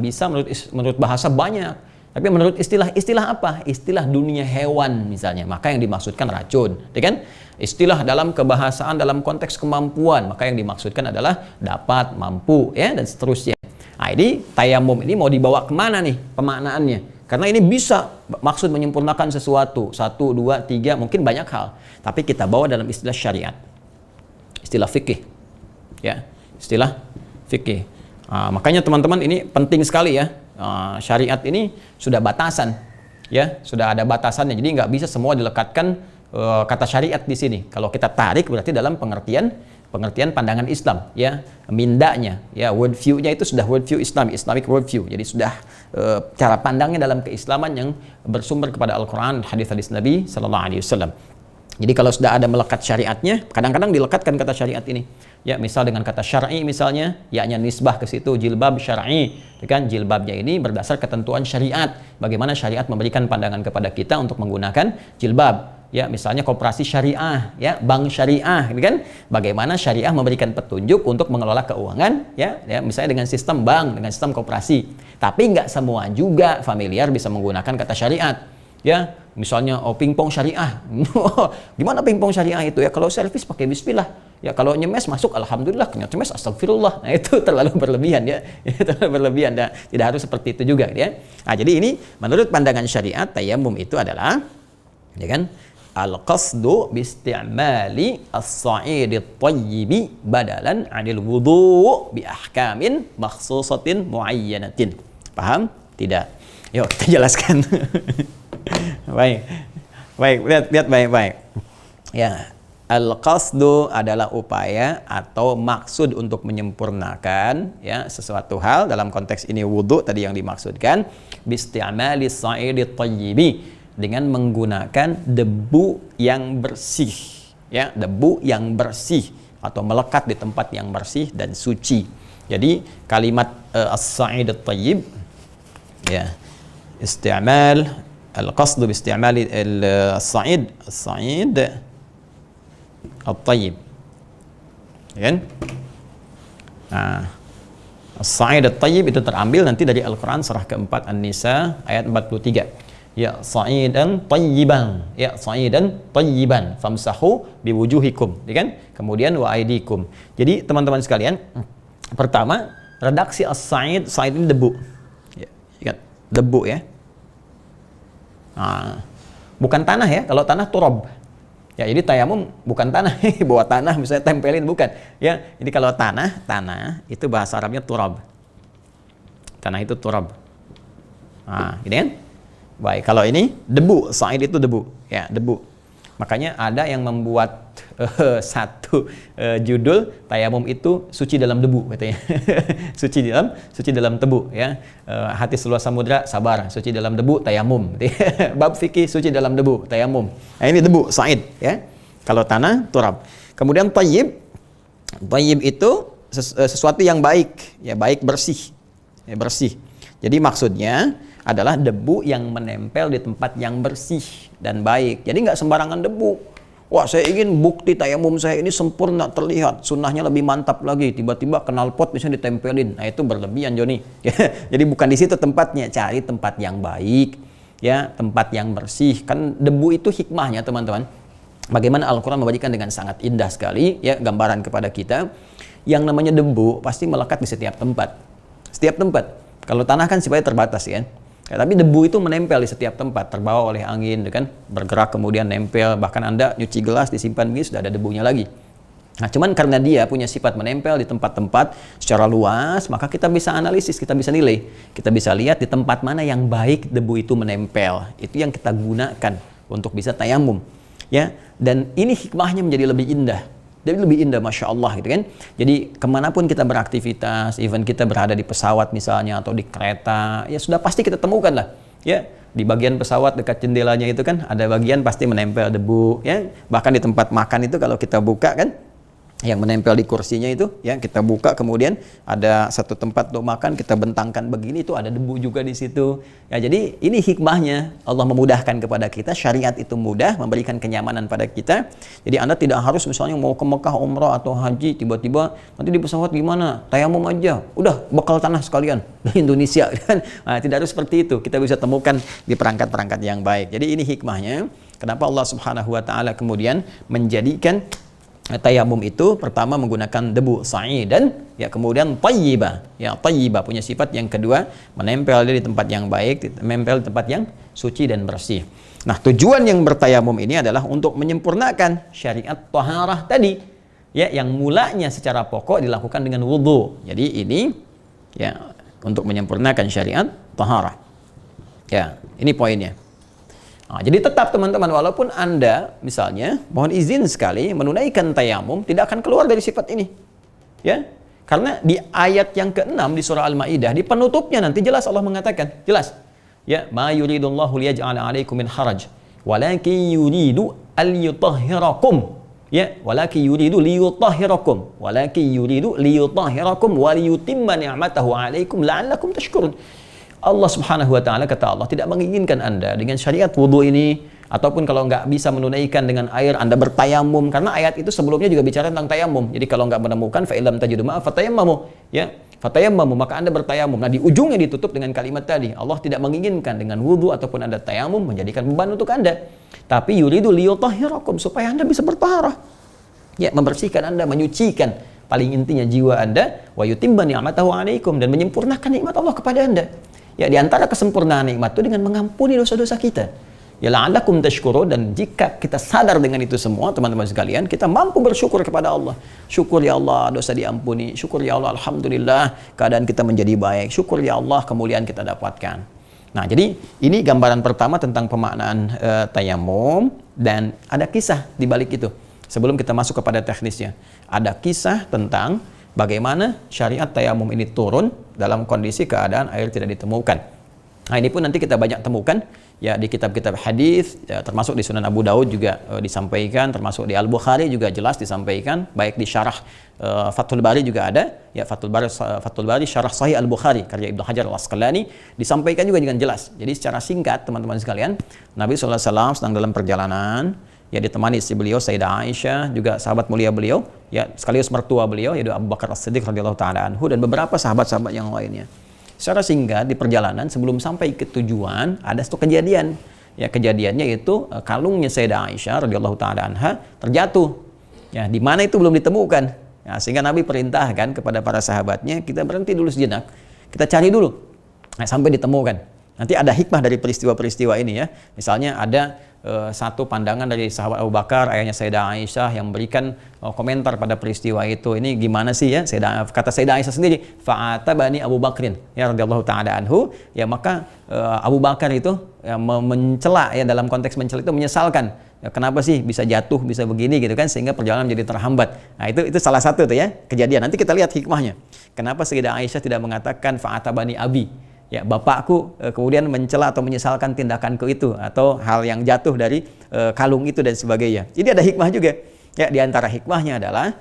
menurut bahasa banyak, tapi menurut istilah apa? Istilah dunia hewan misalnya, maka yang dimaksudkan racun, ya kan? Istilah dalam kebahasaan dalam konteks kemampuan, maka yang dimaksudkan adalah dapat, mampu, ya, dan seterusnya. Nah, ini tayamum ini mau dibawa kemana nih pemaknaannya? Karena ini bisa maksud menyempurnakan sesuatu, 1, 2, 3, mungkin banyak hal. Tapi kita bawa dalam istilah syariat, istilah fikih, ya, istilah fikih. Makanya teman-teman ini penting sekali ya. Syariat ini sudah batasan, ya, sudah ada batasannya. Jadi nggak bisa semua dilekatkan kata syariat di sini. Kalau kita tarik berarti dalam pengertian pandangan Islam, ya, mindanya, ya, world view-nya itu sudah world view Islamic world view. Jadi sudah cara pandangnya dalam keislaman yang bersumber kepada Al-Quran, hadis-hadis Nabi Sallallahu Alaihi Wasallam. Jadi kalau sudah ada melekat syariatnya, kadang-kadang dilekatkan kata syariat ini. Ya, misal dengan kata syar'i misalnya, yaknya nisbah ke situ, jilbab syar'i, kan? Jilbabnya ini berdasar ketentuan syariat. Bagaimana syariat memberikan pandangan kepada kita untuk menggunakan jilbab. ya misalnya koperasi syariah, ya bank syariah, ini kan bagaimana syariah memberikan petunjuk untuk mengelola keuangan, ya misalnya dengan sistem bank, dengan sistem koperasi. Tapi nggak semua juga familiar bisa menggunakan kata syariat, ya misalnya pingpong syariah. Gimana pingpong syariah itu ya? Kalau servis pakai bismillah. Ya kalau nyemes masuk alhamdulillah, nyemes astagfirullah. Nah itu terlalu berlebihan ya. Terlalu berlebihan, ya. Tidak harus seperti itu juga ya. Nah, jadi ini menurut pandangan syariat tayamum itu adalah, ya kan, al-qasdu bi isti'mali as-sa'id at-tayyib badalan 'anil wudu' bi ahkamin makhsusatin muayyanatin. Paham? Tidak. Yuk kita jelaskan. Baik. Baik, lihat baik-baik. Ya. Al-qasdu adalah upaya atau maksud untuk menyempurnakan ya sesuatu hal, dalam konteks ini wudu tadi yang dimaksudkan, bisti'mali sa'idi thayyibi, dengan menggunakan debu yang bersih, ya debu yang bersih atau melekat di tempat yang bersih dan suci. Jadi kalimat as-sa'id at-tayyib, ya isti'mal al-qasdu bisti'mali as-sa'id at-tayyib, ya kan? Nah, as-sa'id at-tayyib itu terambil nanti dari Al-Quran surah keempat An-Nisa ayat 43. Ya sa'idan tayyiban, ya sa'idan tayyiban famsahu biwujuhikum, ya kan? Kemudian wa aidikum. Jadi teman-teman sekalian, pertama redaksi as-sa'id, sa'id ini debu. Ya, ingat, debu ya. Nah, bukan tanah ya, kalau tanah turab. Ya, jadi tayamum bukan tanah, bawa tanah misalnya tempelin, bukan. Ya, ini kalau tanah itu bahasa Arabnya turab. Tanah itu turab. Nah, ini kan? Baik, kalau ini debu, sa'id itu debu, ya debu. Makanya ada yang membuat satu judul tayamum itu suci dalam debu katanya. suci dalam tebu ya. Hati seluas samudra sabar, suci dalam debu tayamum. Bab fikih suci dalam debu tayamum. Nah, ini debu sa'id ya. Kalau tanah turab. Kemudian tayyib. Tayyib itu sesuatu yang baik, ya baik bersih. Ya, bersih. Jadi maksudnya adalah debu yang menempel di tempat yang bersih dan baik. Jadi nggak sembarangan debu. Wah, saya ingin bukti tayamum saya ini sempurna, terlihat sunnahnya lebih mantap lagi. Tiba-tiba knalpot bisa ditempelin. Nah, itu berlebihan, Joni. Jadi bukan di situ tempatnya. Cari tempat yang baik, ya tempat yang bersih. Kan debu itu hikmahnya, teman-teman. Bagaimana Al-Quran memberikan dengan sangat indah sekali, ya gambaran kepada kita. Yang namanya debu pasti melekat di setiap tempat. Setiap tempat. Kalau tanah kan sifatnya terbatas, ya. Ya, tapi debu itu menempel di setiap tempat, terbawa oleh angin, kan? Bergerak kemudian nempel, bahkan Anda nyuci gelas disimpan begini sudah ada debunya lagi. Nah, cuman karena dia punya sifat menempel di tempat-tempat secara luas, maka kita bisa analisis, kita bisa nilai, kita bisa lihat di tempat mana yang baik debu itu menempel. Itu yang kita gunakan untuk bisa tayamum, ya. Dan ini hikmahnya menjadi lebih indah. Jadi lebih indah, Masya Allah gitu kan. Jadi kemanapun kita beraktivitas, even kita berada di pesawat misalnya atau di kereta, ya sudah pasti kita temukan lah. Ya, di bagian pesawat dekat jendelanya itu kan ada bagian pasti menempel debu. Ya, bahkan di tempat makan itu kalau kita buka kan, yang menempel di kursinya itu, ya kita buka kemudian ada satu tempat untuk makan kita bentangkan begini itu ada debu juga di situ. Ya, jadi ini hikmahnya Allah memudahkan kepada kita, syariat itu mudah memberikan kenyamanan pada kita. Jadi Anda tidak harus misalnya mau ke Mekah umrah atau haji tiba-tiba nanti di pesawat gimana? Tayamum aja. Udah bekal tanah sekalian dari Indonesia kan. Nah, tidak harus seperti itu. Kita bisa temukan di perangkat-perangkat yang baik. Jadi ini hikmahnya kenapa Allah Subhanahu wa taala kemudian menjadikan tayamum itu pertama menggunakan debu sa'idan, ya kemudian tayyiba, ya tayyiba punya sifat yang kedua menempel di tempat yang baik, menempel di tempat yang suci dan bersih. Nah, tujuan yang bertayamum ini adalah untuk menyempurnakan syariat taharah tadi, ya yang mulanya secara pokok dilakukan dengan wudu. Jadi ini ya untuk menyempurnakan syariat taharah. Ya, ini poinnya. Nah, jadi tetap teman-teman, walaupun Anda misalnya mohon izin sekali menunaikan tayamum, tidak akan keluar dari sifat ini. Ya. Karena di ayat yang ke-6 di surah Al-Maidah, di penutupnya nanti jelas Allah mengatakan, jelas. Ya, ma yuridullahu liyaj'ala 'alaikum min haraj, walakin yuridu al-yutahhirakum. Ya, walakin yuridu liyutahhirakum, walakin yuridu liyutahhirakum wa liyutimma ni'matahu 'alaikum la'allakum tashkurun. Allah Subhanahu wa taala, kata Allah, tidak menginginkan Anda dengan syariat wudu ini Ataupun kalau nggak bisa menunaikan dengan air, Anda bertayamum, karena ayat itu sebelumnya juga bicara tentang tayamum. Jadi kalau nggak menemukan fa'ilam tajidu ma'a fatayammamu, ya. Fatayammamu, maka Anda bertayamum. Nah, di ujungnya ditutup dengan kalimat tadi. Allah tidak menginginkan dengan wudu ataupun Anda tayamum menjadikan beban untuk Anda. Tapi yuridu liyutahhirakum, supaya Anda bisa bertaharah. Ya, membersihkan Anda, menyucikan paling intinya jiwa Anda, wa yutimma ni'matahu 'alaikum, dan menyempurnakan nikmat Allah kepada Anda. Ya, di antara kesempurnaan nikmat itu dengan mengampuni dosa-dosa kita. Ya la'allakum tashkurun, dan jika kita sadar dengan itu semua, teman-teman sekalian, kita mampu bersyukur kepada Allah. Syukur ya Allah, dosa diampuni. Syukur ya Allah, alhamdulillah, keadaan kita menjadi baik. Syukur ya Allah, kemuliaan kita dapatkan. Nah, jadi ini gambaran pertama tentang pemaknaan tayamum, dan ada kisah di balik itu. Sebelum kita masuk kepada teknisnya, ada kisah tentang bagaimana syariat tayamum ini turun dalam kondisi keadaan air tidak ditemukan. Nah, ini pun nanti kita banyak temukan ya di kitab-kitab hadis, ya, termasuk di Sunan Abu Daud juga disampaikan, termasuk di Al-Bukhari juga jelas disampaikan, baik di syarah Fathul Bari juga ada, ya Fathul Bari syarah Sahih Al-Bukhari karya Ibnu Hajar Al-Asqalani, disampaikan juga dengan jelas. Jadi secara singkat teman-teman sekalian, Nabi SAW sedang dalam perjalanan, ya ditemani istri beliau Sayyidah Aisyah, juga sahabat mulia beliau, ya sekaligus mertua beliau yaitu Abu Bakar As-Siddiq radhiyallahu taala anhu, dan beberapa sahabat-sahabat yang lainnya. Secara singkat di perjalanan sebelum sampai ke tujuan ada satu kejadian. Ya, kejadiannya itu kalungnya Sayyidah Aisyah radhiyallahu taala anha terjatuh. Ya, di mana itu belum ditemukan. Ya, sehingga Nabi perintahkan kepada para sahabatnya, kita berhenti dulu sejenak. Kita cari dulu. Nah, sampai ditemukan. Nanti ada hikmah dari peristiwa-peristiwa ini ya. Misalnya ada satu pandangan dari sahabat Abu Bakar, ayahnya Sayyidah Aisyah, yang memberikan komentar pada peristiwa itu. Ini gimana sih ya? Kata Sayyidah Aisyah sendiri, fa'atabani Abu Bakrin ya radhiyallahu taala anhu, ya maka Abu Bakar itu ya, mencela, ya dalam konteks mencela itu menyesalkan. Ya, kenapa sih bisa jatuh, bisa begini gitu kan, sehingga perjalanan menjadi terhambat. Nah, itu salah satu tuh ya kejadian. Nanti kita lihat hikmahnya. Kenapa Sayyidah Aisyah tidak mengatakan fa'atabani abi? Ya, bapakku kemudian mencela atau menyesalkan tindakanku itu, atau hal yang jatuh dari kalung itu dan sebagainya. Ini ada hikmah juga. Ya, di antara hikmahnya adalah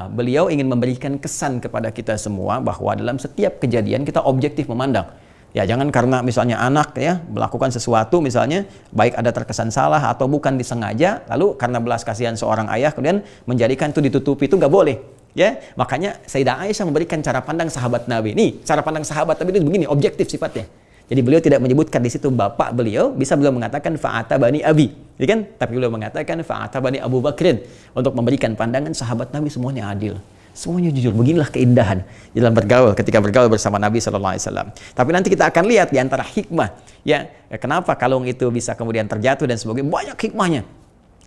beliau ingin memberikan kesan kepada kita semua bahwa dalam setiap kejadian kita objektif memandang. Ya, jangan karena misalnya anak ya melakukan sesuatu misalnya, baik ada terkesan salah atau bukan disengaja, lalu karena belas kasihan seorang ayah kemudian menjadikan itu ditutupi, itu nggak boleh. Ya, makanya Sayyidah Aisyah memberikan cara pandang sahabat Nabi. Nih, cara pandang sahabat Nabi itu begini, objektif sifatnya. Jadi beliau tidak menyebutkan di situ bapak beliau, bisa beliau mengatakan fa'atabani abi, ya kan? Tapi beliau mengatakan fa'atabani Abu Bakrin, untuk memberikan pandangan sahabat Nabi semuanya adil. Semuanya jujur. Beginilah keindahan dalam bergaul, ketika bergaul bersama Nabi sallallahu alaihi wasallam. Tapi nanti kita akan lihat di antara hikmah, ya kenapa kalung itu bisa kemudian terjatuh dan sebagainya, banyak hikmahnya.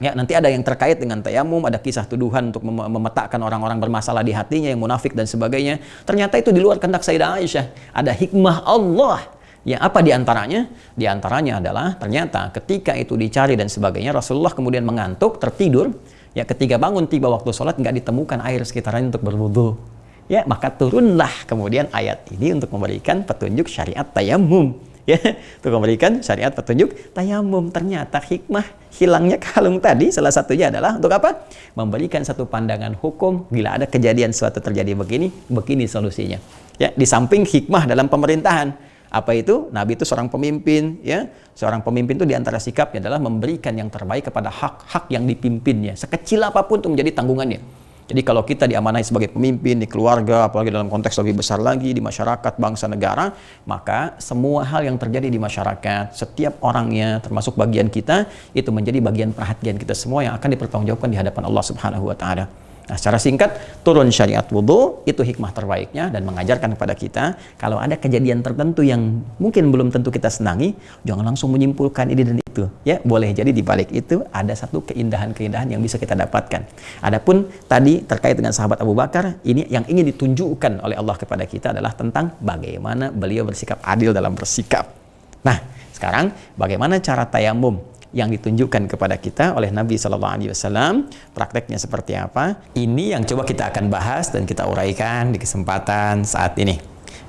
Ya, nanti ada yang terkait dengan tayamum, ada kisah tuduhan untuk memetakkan orang-orang bermasalah di hatinya yang munafik dan sebagainya. Ternyata itu di luar kehendak Sayyidah Aisyah. Ada hikmah Allah. Yang apa di antaranya? Di antaranya adalah ternyata ketika itu dicari dan sebagainya, Rasulullah kemudian mengantuk, tertidur. Ya, ketika bangun tiba waktu sholat nggak ditemukan air sekitarnya untuk berwudu. Ya, maka turunlah kemudian ayat ini untuk memberikan petunjuk syariat tayamum. Ya, untuk memberikan syariat petunjuk tayamum. Ternyata hikmah hilangnya kalung tadi salah satunya adalah untuk apa? Memberikan satu pandangan hukum bila ada kejadian suatu terjadi begini, begini solusinya. Ya, di samping hikmah dalam pemerintahan, apa itu? Nabi itu seorang pemimpin, ya. Seorang pemimpin itu diantara sikapnya adalah memberikan yang terbaik kepada hak-hak yang dipimpinnya, sekecil apapun itu menjadi tanggungannya. Jadi kalau kita diamanai sebagai pemimpin di keluarga, apalagi dalam konteks lebih besar lagi di masyarakat, bangsa, negara, maka semua hal yang terjadi di masyarakat, setiap orangnya, termasuk bagian kita, itu menjadi bagian perhatian kita semua yang akan dipertanggungjawabkan di hadapan Allah Subhanahu wa taala. Nah, secara singkat, turun syariat wudu itu hikmah terbaiknya, dan mengajarkan kepada kita kalau ada kejadian tertentu yang mungkin belum tentu kita senangi, jangan langsung menyimpulkan ini dan itu. Ya, boleh jadi di balik itu ada satu keindahan-keindahan yang bisa kita dapatkan. Adapun tadi terkait dengan sahabat Abu Bakar, ini yang ingin ditunjukkan oleh Allah kepada kita adalah tentang bagaimana beliau bersikap adil dalam bersikap. Nah, sekarang bagaimana cara tayamum yang ditunjukkan kepada kita oleh Nabi Sallallahu Alaihi Wasallam, prakteknya seperti apa? Ini yang coba kita akan bahas dan kita uraikan di kesempatan saat ini.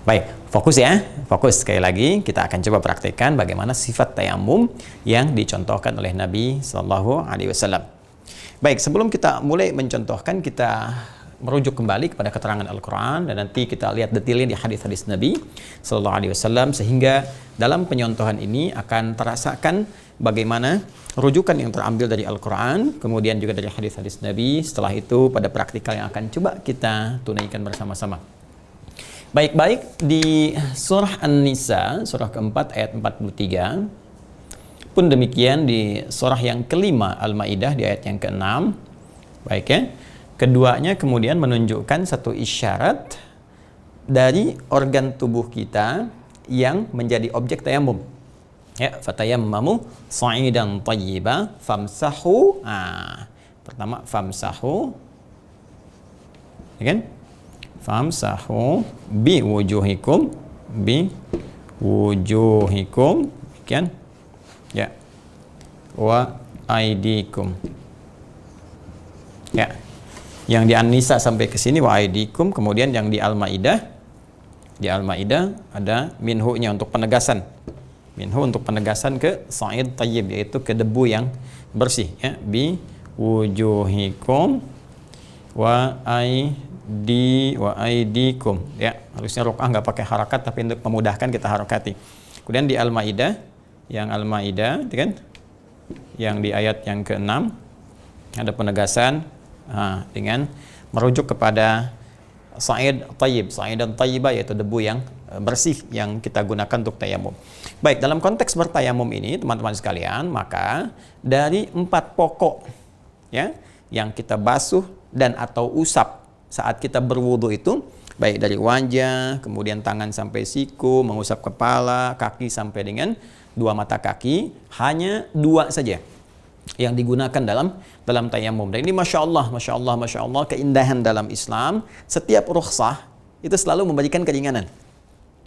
Baik, fokus ya, fokus sekali lagi. Kita akan coba praktekkan bagaimana sifat tayamum yang dicontohkan oleh Nabi Sallallahu Alaihi Wasallam. Baik, sebelum kita mulai mencontohkan, kita merujuk kembali kepada keterangan Al-Quran, dan nanti kita lihat detailnya di hadis-hadis Nabi Sallallahu Alaihi Wasallam, sehingga dalam penyontohan ini akan terasakan bagaimana rujukan yang terambil dari Al-Quran, kemudian juga dari hadis-hadis Nabi. Setelah itu pada praktikal yang akan coba kita tunaikan bersama-sama. Baik-baik, di surah An-Nisa, surah keempat ayat 43, pun demikian di surah yang kelima Al-Maidah di ayat yang ke-6. Baik ya, keduanya kemudian menunjukkan satu isyarat dari organ tubuh kita yang menjadi objek tayamum. Ya, fatayammamu sa'idan thayyiba famsahu. Pertama famsahu, ya kan? Famsahu bi wujuhikum, kan? Ya. Wa aidikum. Ya. Yang di An-Nisa sampai ke sini wa aidikum, kemudian yang di Al-Maidah, ada minhu-nya untuk penegasan. Minhu untuk penegasan ke sa'id tayyib, yaitu ke debu yang bersih, ya. Bi wujuhikum wa aidikum, ya. Harusnya ruk'ah nggak pakai harakat, tapi untuk memudahkan kita harakati. Kemudian di Al-Maidah, kan, yang di ayat yang ke-6 ada penegasan dengan merujuk kepada sa'id tayyib, sa'idan thayyiba, yaitu debu yang bersih yang kita gunakan untuk tayamum. Baik, dalam konteks bertayamum ini teman-teman sekalian, maka dari 4 pokok, ya, yang kita basuh dan atau usap saat kita berwudu itu, baik dari wajah, kemudian tangan sampai siku, mengusap kepala, kaki sampai dengan 2 mata kaki, hanya 2 saja yang digunakan dalam tayamum. Dan ini masya Allah, keindahan dalam Islam. Setiap rukhsah itu selalu memberikan keringanan.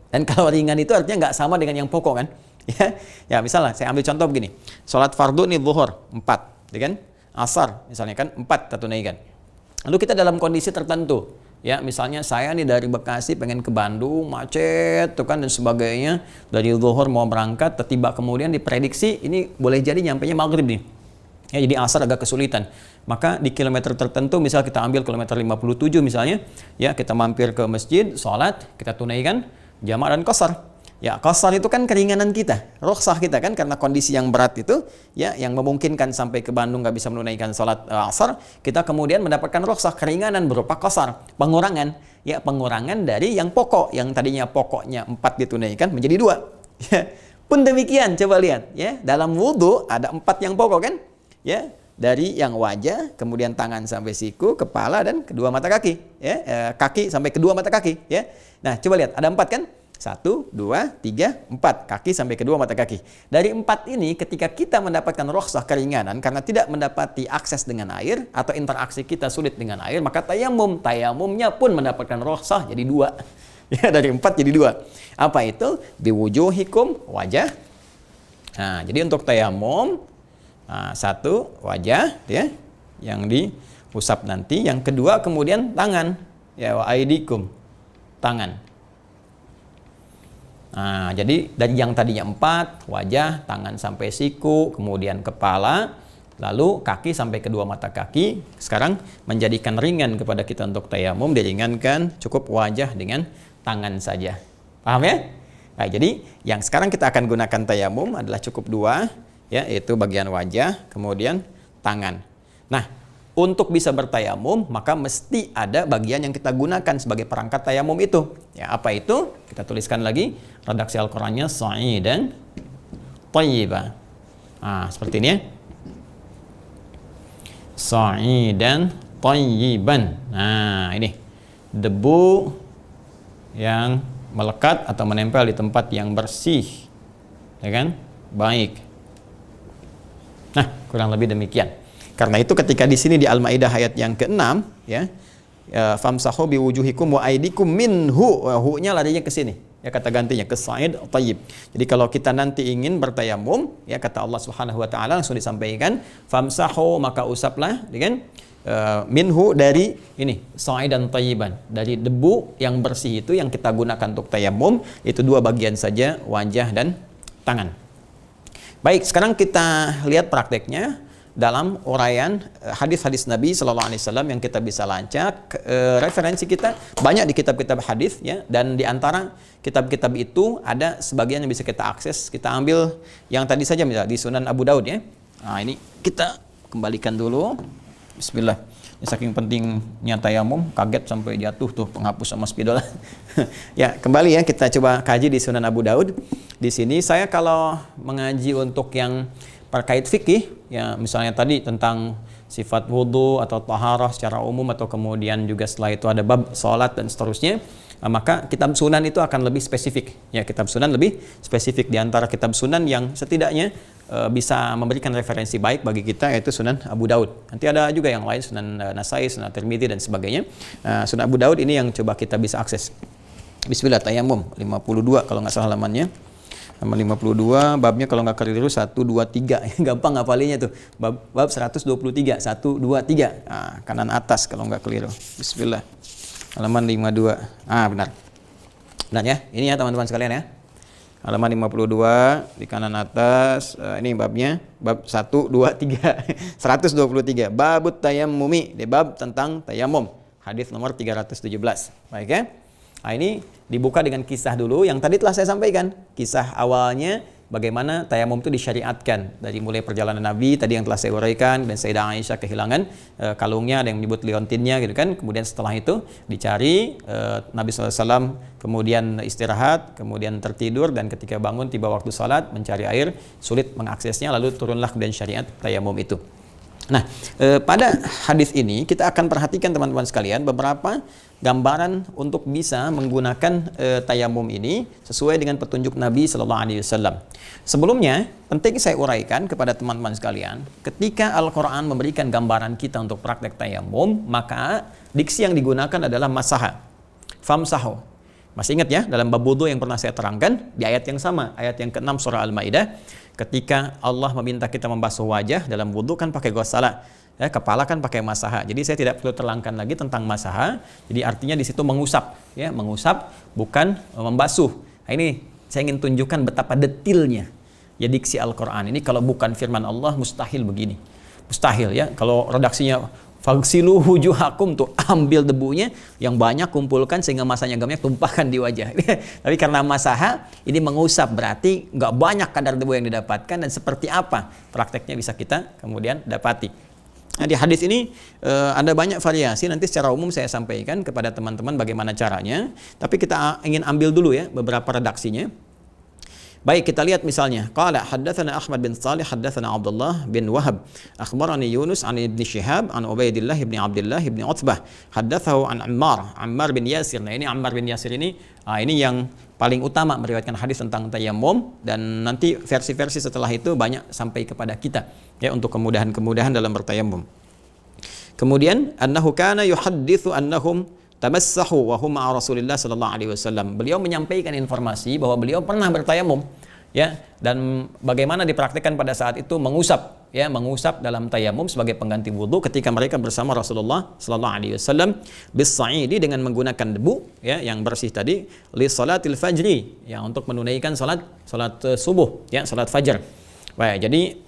Dan kalau ringan itu artinya nggak sama dengan yang pokok, kan? Ya, misalnya saya ambil contoh begini. Sholat fardu nih zuhur 4, ya kan? Asar misalnya kan 4 kita tunaikan. Lalu kita dalam kondisi tertentu, ya, misalnya saya nih dari Bekasi pengen ke Bandung, macet tuh kan dan sebagainya, dari zuhur mau berangkat, tiba kemudian diprediksi ini boleh jadi nyampenya maghrib nih. Ya, jadi asar agak kesulitan. Maka di kilometer tertentu, misal kita ambil kilometer 57 misalnya, ya, kita mampir ke masjid, sholat, kita tunaikan jamak dan qasar. Ya, qasar itu kan keringanan kita, rukhsah kita kan, karena kondisi yang berat itu, ya, yang memungkinkan sampai ke Bandung nggak bisa menunaikan sholat asar, kita kemudian mendapatkan rukhsah, keringanan berupa qasar, pengurangan, ya, pengurangan dari yang pokok, yang tadinya pokoknya 4 ditunaikan menjadi 2. Ya. Pun demikian, coba lihat, ya, dalam wudu ada 4 yang pokok kan, ya, dari yang wajah, kemudian tangan sampai siku, kepala dan kedua mata kaki, ya, kaki sampai kedua mata kaki, ya. Nah, coba lihat, ada 4 kan? 1, 2, 3, 4, kaki sampai kedua mata kaki. Dari 4 ini, ketika kita mendapatkan rukhsah keringanan karena tidak mendapati akses dengan air atau interaksi kita sulit dengan air, maka tayamumnya pun mendapatkan rukhsah jadi 2. Ya, dari 4 jadi 2. Apa itu? Biwujuhikum, wajah. Nah, jadi untuk tayamum, 1 wajah, ya, yang diusap nanti. Yang kedua kemudian tangan, ya, wa aidikum, tangan. Nah, jadi dari yang tadinya 4, wajah, tangan sampai siku, kemudian kepala, lalu kaki sampai kedua mata kaki, sekarang menjadikan ringan kepada kita untuk tayamum, diringankan, cukup wajah dengan tangan saja. Paham ya? Nah, jadi yang sekarang kita akan gunakan tayamum adalah cukup 2, ya, yaitu bagian wajah, kemudian tangan. Nah, untuk bisa bertayamum, maka mesti ada bagian yang kita gunakan sebagai perangkat tayamum itu. Ya, apa itu? Kita tuliskan lagi redaksi Al-Qur'annya, sa'idan thayyiba. Seperti ini ya. Sa'idan thayyiban. Nah, ini debu yang melekat atau menempel di tempat yang bersih. Ya kan? Baik. Nah, kurang lebih demikian. Karena itu ketika di sini di Al-Maidah ayat yang ke-6, ya, famsahu biwujuhikum wa aidikum minhu, hu-nya larinya ke sini, ya, kata gantinya ke sa'id tayyib. Jadi kalau kita nanti ingin bertayamum, ya, kata Allah Subhanahu wa taala langsung disampaikan, famsahu, maka usaplah dengan minhu, dari ini sa'idan tayyiban, dari debu yang bersih itu yang kita gunakan untuk tayamum, itu 2 bagian saja, wajah dan tangan. Baik, sekarang kita lihat prakteknya. dalam uraian hadis-hadis Nabi Sallallahu Alaihi Wasallam yang kita bisa lancak. Referensi kita banyak di kitab-kitab hadis ya, dan di antara kitab-kitab itu ada sebagian yang bisa kita akses. Kita ambil yang tadi saja misalnya di Sunan Abu Daud ya. Nah, ini kita kembalikan dulu. Bismillah. Ini saking pentingnya tayamum, kaget sampai jatuh tuh penghapus sama spidol. Ya, kembali ya, kita coba kaji di Sunan Abu Daud. Di sini saya kalau mengaji untuk yang terkait fikih, ya misalnya tadi tentang sifat wudhu atau taharah secara umum, atau kemudian juga setelah itu ada bab sholat dan seterusnya, maka kitab sunan itu akan lebih spesifik. Ya, kitab sunan lebih spesifik di antara kitab sunan yang setidaknya bisa memberikan referensi baik bagi kita, yaitu Sunan Abu Daud. Nanti ada juga yang lain, Sunan Nasai, Sunan Tirmidzi dan sebagainya. Sunan Abu Daud ini yang coba kita bisa akses. Bismillah, tayamum 52 kalau nggak salah halamannya. Halaman 52, babnya kalau nggak keliru 1, 2, 3. Gampang ngapalinya tuh. Bab 123, 1, 2, 3. Nah, kanan atas kalau nggak keliru. Bismillah. Halaman 52. Benar. Benar ya? Ini ya teman-teman sekalian ya. Halaman 52 di kanan atas, ini babnya, bab 1, 2, 3. 123. Babut tayammumi, di bab tentang tayamum. Hadis nomor 317. Baik ya? Nah, ini dibuka dengan kisah dulu yang tadi telah saya sampaikan. Kisah awalnya bagaimana tayamum itu disyariatkan dari mulai perjalanan Nabi tadi yang telah saya uraikan, dan Sayyidah Aisyah kehilangan kalungnya, ada yang menyebut liontinnya gitu kan. Kemudian setelah itu dicari, Nabi SAW kemudian istirahat, kemudian tertidur, dan ketika bangun tiba waktu salat mencari air, sulit mengaksesnya, lalu turunlah kemudian syariat tayamum itu. Nah, pada hadis ini kita akan perhatikan teman-teman sekalian beberapa gambaran untuk bisa menggunakan tayamum ini sesuai dengan petunjuk Nabi Sallallahu Alaihi Wasallam. Sebelumnya, penting saya uraikan kepada teman-teman sekalian, ketika Al-Quran memberikan gambaran kita untuk praktek tayamum, maka diksi yang digunakan adalah masaha, famsahu. Masih ingat ya, dalam bab wudu yang pernah saya terangkan, di ayat yang sama, ayat yang ke-6 surah Al-Maidah, ketika Allah meminta kita membasuh wajah dalam wudu kan pakai ghussalah, ya, kepala kan pakai masaha. Jadi saya tidak perlu terangkan lagi tentang masaha. Jadi artinya di situ mengusap, ya, mengusap bukan membasuh. Nah, ini saya ingin tunjukkan betapa detilnya ya diksi Al-Qur'an ini. Kalau bukan firman Allah mustahil begini. Mustahil ya. Kalau redaksinya fagsilu wujuhakum, tuh ambil debunya yang banyak, kumpulkan sehingga masanya banyak, tumpahkan di wajah. Tapi karena masaha ini mengusap, berarti nggak banyak kadar debu yang didapatkan, dan seperti apa prakteknya bisa kita kemudian dapati. Nah, di hadis ini ada banyak variasi, nanti secara umum saya sampaikan kepada teman-teman bagaimana caranya, tapi kita ingin ambil dulu ya beberapa redaksinya. Baik, kita lihat misalnya. Qala haddatsana Ahmad bin Shalih haddatsana Abdullah bin Wahab akhbarani Yunus an Ibnu Syihab an Ubaidillah bin Abdullah bin Utbah haddatsahu an Ammar bin Yasir. Nah, ini Ammar bin Yasir ini yang paling utama meriwayatkan hadis tentang tayammum, dan nanti versi-versi setelah itu banyak sampai kepada kita ya untuk kemudahan-kemudahan dalam bertayammum. Kemudian annahu kana yuhadditsu annahum tamassahu wa hum ma'a Rasulillah sallallahu alaihi wasallam. Beliau menyampaikan informasi bahwa beliau pernah bertayamum ya, dan bagaimana dipraktikkan pada saat itu mengusap ya, mengusap dalam tayamum sebagai pengganti wudu ketika mereka bersama Rasulullah sallallahu alaihi wasallam bis-sa'idi, dengan menggunakan debu ya yang bersih tadi, li salatil fajri ya, untuk menunaikan salat subuh ya, salat fajar. Baik, jadi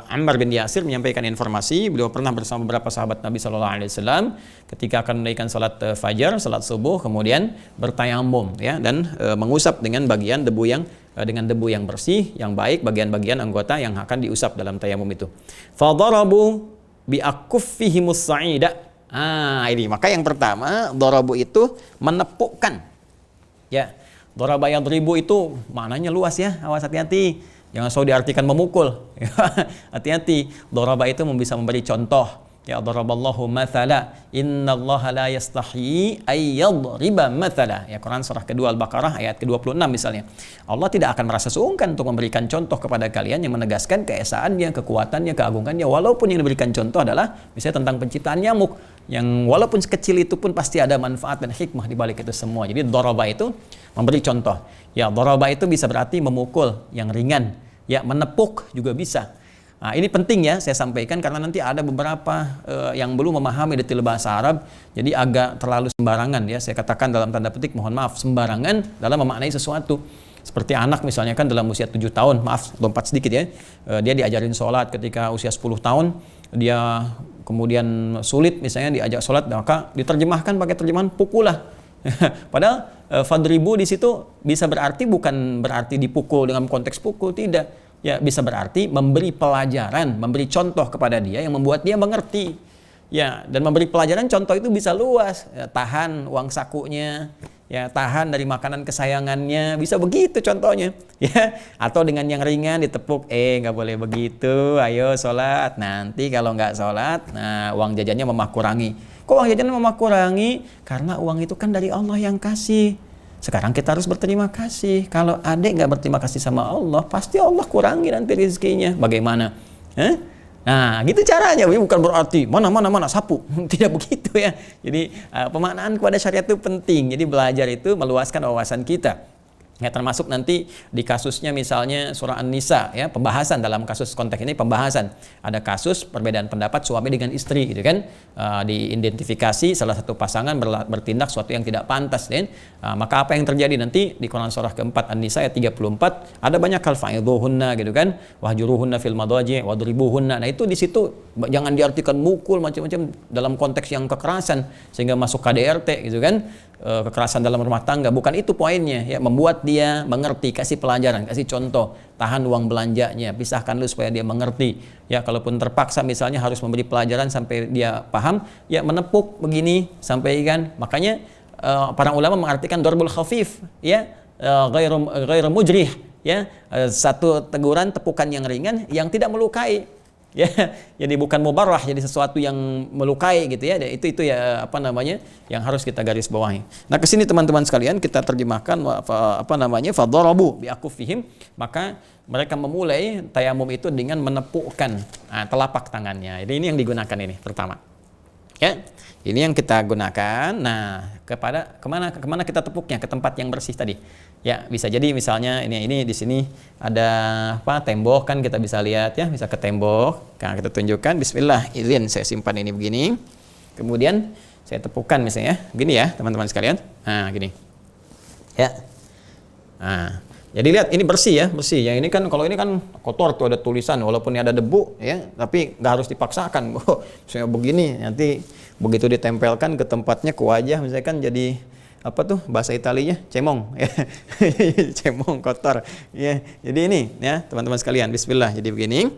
Ammar bin Yasir menyampaikan informasi, beliau pernah bersama beberapa sahabat Nabi Sallallahu Alaihi Wasallam ketika akan menunaikan salat fajar, salat subuh, kemudian bertayamum ya, dan mengusap dengan bagian debu yang bersih, yang baik, bagian-bagian anggota yang akan diusap dalam tayamum itu. Fadarabu bi akuffihimus sa'ida. Ini maka yang pertama, darabu itu menepukkan. Ya, daraba yadribu itu maknanya luas ya, awas hati-hati. Jangan selalu diartikan memukul. Hati-hati. Daraba itu bisa memberi contoh. Ya, daraballahu mathala. Innallaha la yastahi ay yadriba mathala. Ya, Quran surah kedua Al-Baqarah ayat ke-26 misalnya. Allah tidak akan merasa sungkan untuk memberikan contoh kepada kalian yang menegaskan keesaannya, kekuatannya, keagungannya, walaupun yang diberikan contoh adalah misalnya tentang penciptaan nyamuk, yang walaupun sekecil itu pun pasti ada manfaat dan hikmah di balik itu semua. Jadi daraba itu memberi contoh. Ya, daraba itu bisa berarti memukul yang ringan, ya, menepuk juga bisa. Nah, ini penting ya saya sampaikan karena nanti ada beberapa yang belum memahami detail bahasa Arab, jadi agak terlalu sembarangan ya, saya katakan dalam tanda petik, mohon maaf, sembarangan dalam memaknai sesuatu. Seperti anak misalnya kan dalam usia 7 tahun, maaf lompat sedikit ya, dia diajarin sholat ketika usia 10 tahun, dia kemudian sulit misalnya diajak sholat, maka diterjemahkan pakai terjemahan pukullah. Padahal fadribu di situ bisa berarti bukan berarti dipukul dengan konteks pukul, tidak. Ya, bisa berarti memberi pelajaran, memberi contoh kepada dia yang membuat dia mengerti. Ya, dan memberi pelajaran contoh itu bisa luas. Ya, tahan uang sakunya, ya, tahan dari makanan kesayangannya, bisa begitu contohnya. Ya, atau dengan yang ringan ditepuk, nggak boleh begitu, ayo sholat. Nanti kalau nggak sholat, nah uang jajannya memang kurangi. Kok uang jajannya memang kurangi? Karena uang itu kan dari Allah yang kasih. Sekarang kita harus berterima kasih. Kalau adik nggak berterima kasih sama Allah, pasti Allah kurangi nanti rezekinya. Bagaimana? Nah, gitu caranya. Bukan berarti mana sapu. Tidak begitu ya. Jadi pemaknaan kepada syariat itu penting. Jadi belajar itu meluaskan wawasan kita. Ya, termasuk nanti di kasusnya misalnya surah An-Nisa, ya, pembahasan dalam kasus konteks ini pembahasan. Ada kasus perbedaan pendapat suami dengan istri gitu kan. Diidentifikasi salah satu pasangan bertindak sesuatu yang tidak pantas, kan. Maka apa yang terjadi nanti di Quran surah keempat An-Nisa ayat 34 ada banyak hal fa'idhuhunna gitu kan. Wahjuruhunna fil madaji' wadribuhunna. Nah, itu di situ jangan diartikan mukul macam-macam dalam konteks yang kekerasan sehingga masuk KDRT gitu kan. Kekerasan dalam rumah tangga, bukan itu poinnya ya, membuat dia mengerti, kasih pelajaran, kasih contoh, tahan uang belanjanya, pisahkan dulu supaya dia mengerti ya. Kalaupun terpaksa misalnya harus memberi pelajaran sampai dia paham ya, menepuk begini sampai kan. Makanya para ulama mengartikan darbul khafif ya, ghairu mujrih ya, satu teguran, tepukan yang ringan yang tidak melukai. Ya, jadi bukan mubarrah, jadi sesuatu yang melukai gitu ya. Itu ya apa namanya yang harus kita garis bawahi. Nah, kesini teman-teman sekalian kita terjemahkan apa namanya fadarabu bi akufihim, maka mereka memulai tayamum itu dengan menepukkan telapak tangannya. Jadi ini yang digunakan ini pertama. Ya. Ini yang kita gunakan. Nah, kemana kita tepuknya? Ke tempat yang bersih tadi. Ya, bisa jadi misalnya ini di sini ada tembok kan, kita bisa lihat ya, bisa ke tembok. Nah, kita tunjukkan bismillah, izin saya simpan ini begini. Kemudian saya tepukkan misalnya, gini ya, teman-teman sekalian. Nah, gini. Ya. Nah, jadi lihat ini bersih ya, bersih. Yang ini kan kalau ini kan kotor tuh, ada tulisan walaupun ini ada debu ya, tapi nggak harus dipaksakan. Saya begini nanti begitu ditempelkan ke tempatnya, ke wajah misalnya kan jadi apa tuh bahasa Italinya, cemong ya. Cemong kotor ya. Jadi ini ya teman-teman sekalian, bismillah, jadi begini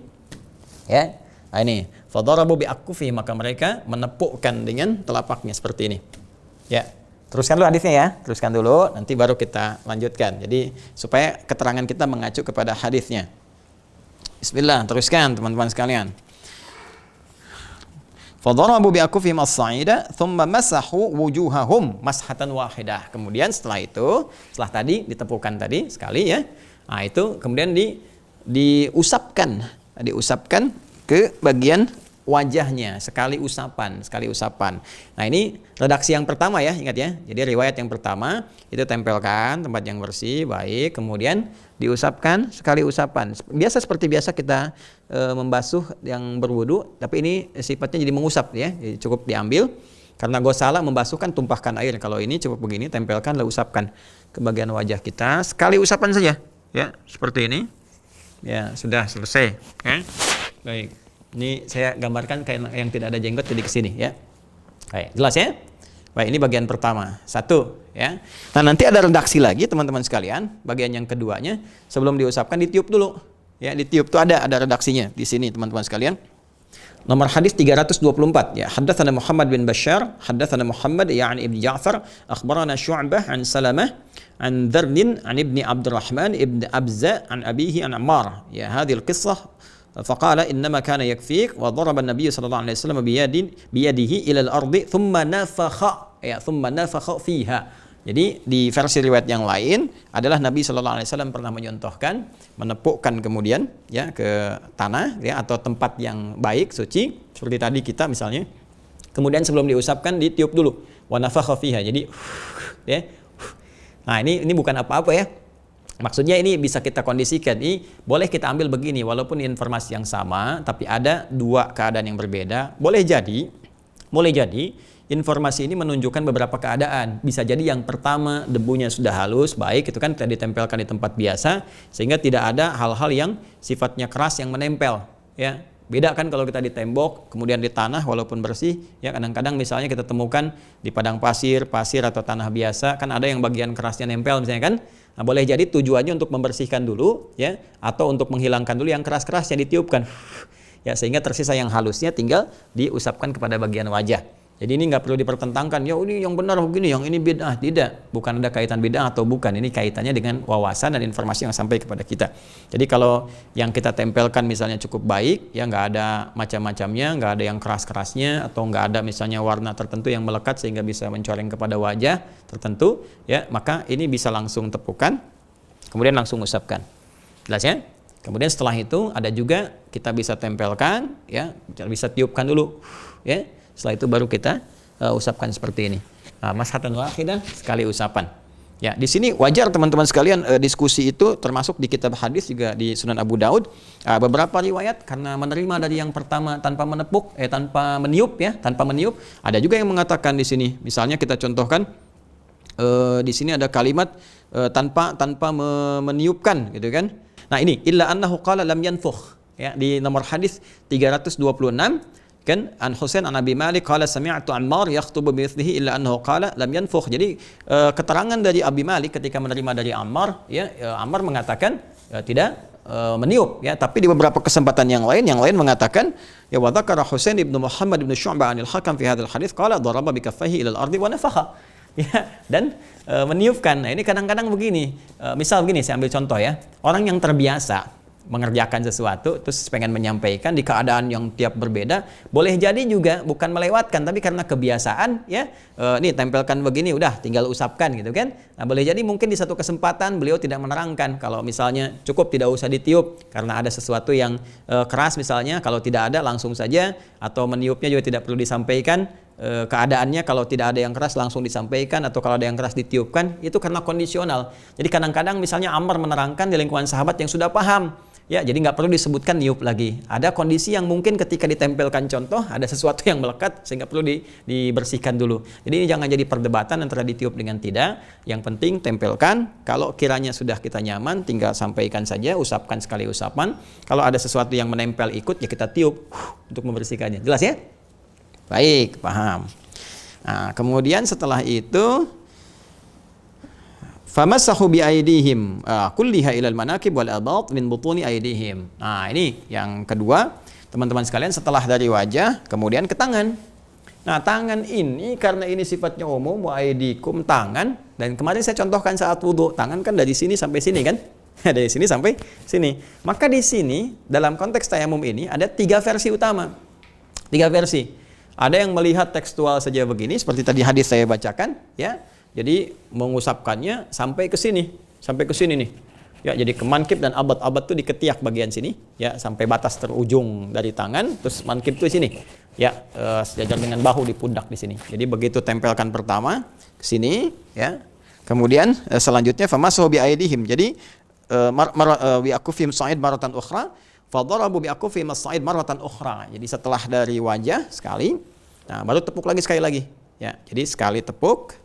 ya. Nah, ini fadarabu bi akufi, maka mereka menepukkan dengan telapaknya seperti ini ya. Teruskan dulu hadisnya ya, teruskan dulu, nanti baru kita lanjutkan. Jadi supaya keterangan kita mengacu kepada hadisnya. Bismillah, teruskan teman-teman sekalian. Fadarabu bi akufihim as-sa'ida thumma masahu wujuhahum mashatan wahidah. Kemudian setelah itu, setelah tadi ditepukkan tadi sekali ya. Nah, itu kemudian diusapkan ke bagian wajahnya, sekali usapan. Nah, ini redaksi yang pertama ya, ingat ya. Jadi riwayat yang pertama itu tempelkan tempat yang bersih, baik, kemudian diusapkan sekali usapan. Biasa seperti biasa kita membasuh yang berwudu, tapi ini sifatnya jadi mengusap ya. Jadi cukup diambil, karena gosala membasuh kan tumpahkan air. Kalau ini cukup begini, tempelkan lalu usapkan ke bagian wajah kita, sekali usapan saja ya, seperti ini. Ya, sudah selesai ya. Baik. Ini saya gambarkan kayak yang tidak ada jenggot jadi kesini ya. Baik, jelas ya? Baik, ini bagian pertama. Satu ya. Nah, nanti ada redaksi lagi teman-teman sekalian. Bagian yang keduanya sebelum diusapkan ditiup dulu. Ya, ditiup tuh ada redaksinya di sini teman-teman sekalian. Nomor hadis 324 ya. Haddatsana Muhammad bin Bashar, haddatsana Muhammad ya'ni Ibn Ja'far, akhbarana Syu'bah an Salamah an Dharnin an Ibni Abdurrahman ibn Abza an abihi an Ammar. Ya, hadhihi al-qissah فقال إنما كان يكفيك وضرب النبي صلى الله عليه وسلم بيده إلى الأرض ثم نفخ فيها. Jadi di versi riwayat yang lain adalah Nabi Shallallahu Alaihi Wasallam pernah menyontohkan menepukkan kemudian ya ke tanah ya, atau tempat yang baik suci seperti tadi kita misalnya. Kemudian sebelum diusapkan ditiup dulu, wa nafakha fiha. Jadi ya. Nah, ini bukan apa-apa ya. Maksudnya ini bisa kita kondisikan, ini boleh kita ambil begini, walaupun informasi yang sama, tapi ada dua keadaan yang berbeda. Boleh jadi informasi ini menunjukkan beberapa keadaan. Bisa jadi yang pertama debunya sudah halus, baik, itu kan tidak ditempelkan di tempat biasa, sehingga tidak ada hal-hal yang sifatnya keras yang menempel, ya. Beda kan kalau kita di tembok, kemudian di tanah walaupun bersih, ya kadang-kadang misalnya kita temukan di padang pasir atau tanah biasa, kan ada yang bagian kerasnya nempel misalnya kan. Nah, boleh jadi tujuannya untuk membersihkan dulu, ya, atau untuk menghilangkan dulu yang keras-keras yang ditiupkan. Ya, sehingga tersisa yang halusnya tinggal diusapkan kepada bagian wajah. Jadi ini nggak perlu dipertentangkan, ya ini yang benar begini, yang ini bid'ah. Tidak, bukan ada kaitan bid'ah atau bukan. Ini kaitannya dengan wawasan dan informasi yang sampai kepada kita. Jadi kalau yang kita tempelkan misalnya cukup baik, ya nggak ada macam-macamnya, nggak ada yang keras-kerasnya, atau nggak ada misalnya warna tertentu yang melekat sehingga bisa mencoreng kepada wajah tertentu, ya maka ini bisa langsung tepukan, kemudian langsung usapkan. Jelas ya? Kemudian setelah itu ada juga kita bisa tempelkan, ya bisa tiupkan dulu, ya. Setelah itu baru kita usapkan seperti ini. Mashatan wahidah, sekali usapan. Ya, di sini wajar teman-teman sekalian diskusi itu termasuk di kitab hadis juga di Sunan Abu Daud. Beberapa riwayat karena menerima dari yang pertama tanpa menepuk, tanpa meniup, ya, tanpa meniup. Ada juga yang mengatakan di sini, misalnya kita contohkan di sini ada kalimat tanpa meniupkan, gitu kan? Nah ini illa annahu qala lam yanfukh, ya, di nomor hadis 326. Kan an Husain an Abi Malik qala sami'tu Ammar yakhutubu bi mithlihi illa annahu qala lam yanfukh. Jadi keterangan dari Abi Malik ketika menerima dari Ammar, ya, Ammar mengatakan tidak meniup, ya, tapi di beberapa kesempatan yang lain mengatakan, ya, wa dzakara Husain ibnu Muhammad ibnu Syu'bah anil Hakam fi hadzal hadits qala daraba bi kaffaihi ila al-ardi wa nafakha. Ya, dan meniupkan. Nah, ini kadang-kadang begini. Misal begini, saya ambil contoh, ya. Orang yang terbiasa mengerjakan sesuatu terus pengen menyampaikan di keadaan yang tiap berbeda, boleh jadi juga bukan melewatkan tapi karena kebiasaan, ya, nih tempelkan begini udah tinggal usapkan, gitu kan. Nah, boleh jadi mungkin di satu kesempatan beliau tidak menerangkan kalau misalnya cukup tidak usah ditiup karena ada sesuatu yang keras misalnya, kalau tidak ada langsung saja, atau meniupnya juga tidak perlu disampaikan keadaannya, kalau tidak ada yang keras langsung disampaikan, atau kalau ada yang keras ditiupkan, itu karena kondisional. Jadi kadang-kadang misalnya Ammar menerangkan di lingkungan sahabat yang sudah paham, ya, jadi nggak perlu disebutkan niup lagi. Ada kondisi yang mungkin ketika ditempelkan contoh ada sesuatu yang melekat sehingga perlu dibersihkan dulu. Jadi ini jangan jadi perdebatan antara ditiup dengan tidak. Yang penting tempelkan. Kalau kiranya sudah kita nyaman, tinggal sampaikan saja, usapkan sekali usapan. Kalau ada sesuatu yang menempel ikut, ya kita tiup untuk membersihkannya. Jelas ya? Baik, paham. Nah, kemudian setelah itu famassahu bi aydihim kulliha ilal manakib wal abat min butuni aydihim. Nah, ini yang kedua, teman-teman sekalian, setelah dari wajah kemudian ke tangan. Nah, tangan ini karena ini sifatnya umum, wa aydikum, tangan, dan kemarin saya contohkan saat wudu, tangan kan dari sini sampai sini kan? Dari sini sampai sini. Maka di sini dalam konteks tayamum ini ada 3 versi utama. 3 versi. Ada yang melihat tekstual saja begini seperti tadi hadis saya bacakan, ya. Jadi mengusapkannya sampai ke sini nih. Ya, jadi ke mankib dan abad tuh di ketiak bagian sini, ya, sampai batas terujung dari tangan, terus mankib tuh sini. Ya, sejajar dengan bahu di pundak di sini. Jadi begitu tempelkan pertama ke sini, ya. Kemudian selanjutnya famassahu bi aydihim. Jadi bi akufihim sa'id maratan ukhra, fadarabu bi akufihim as-sa'id maratan ukhra. Jadi setelah dari wajah sekali, nah baru tepuk lagi sekali lagi. Ya, jadi sekali tepuk.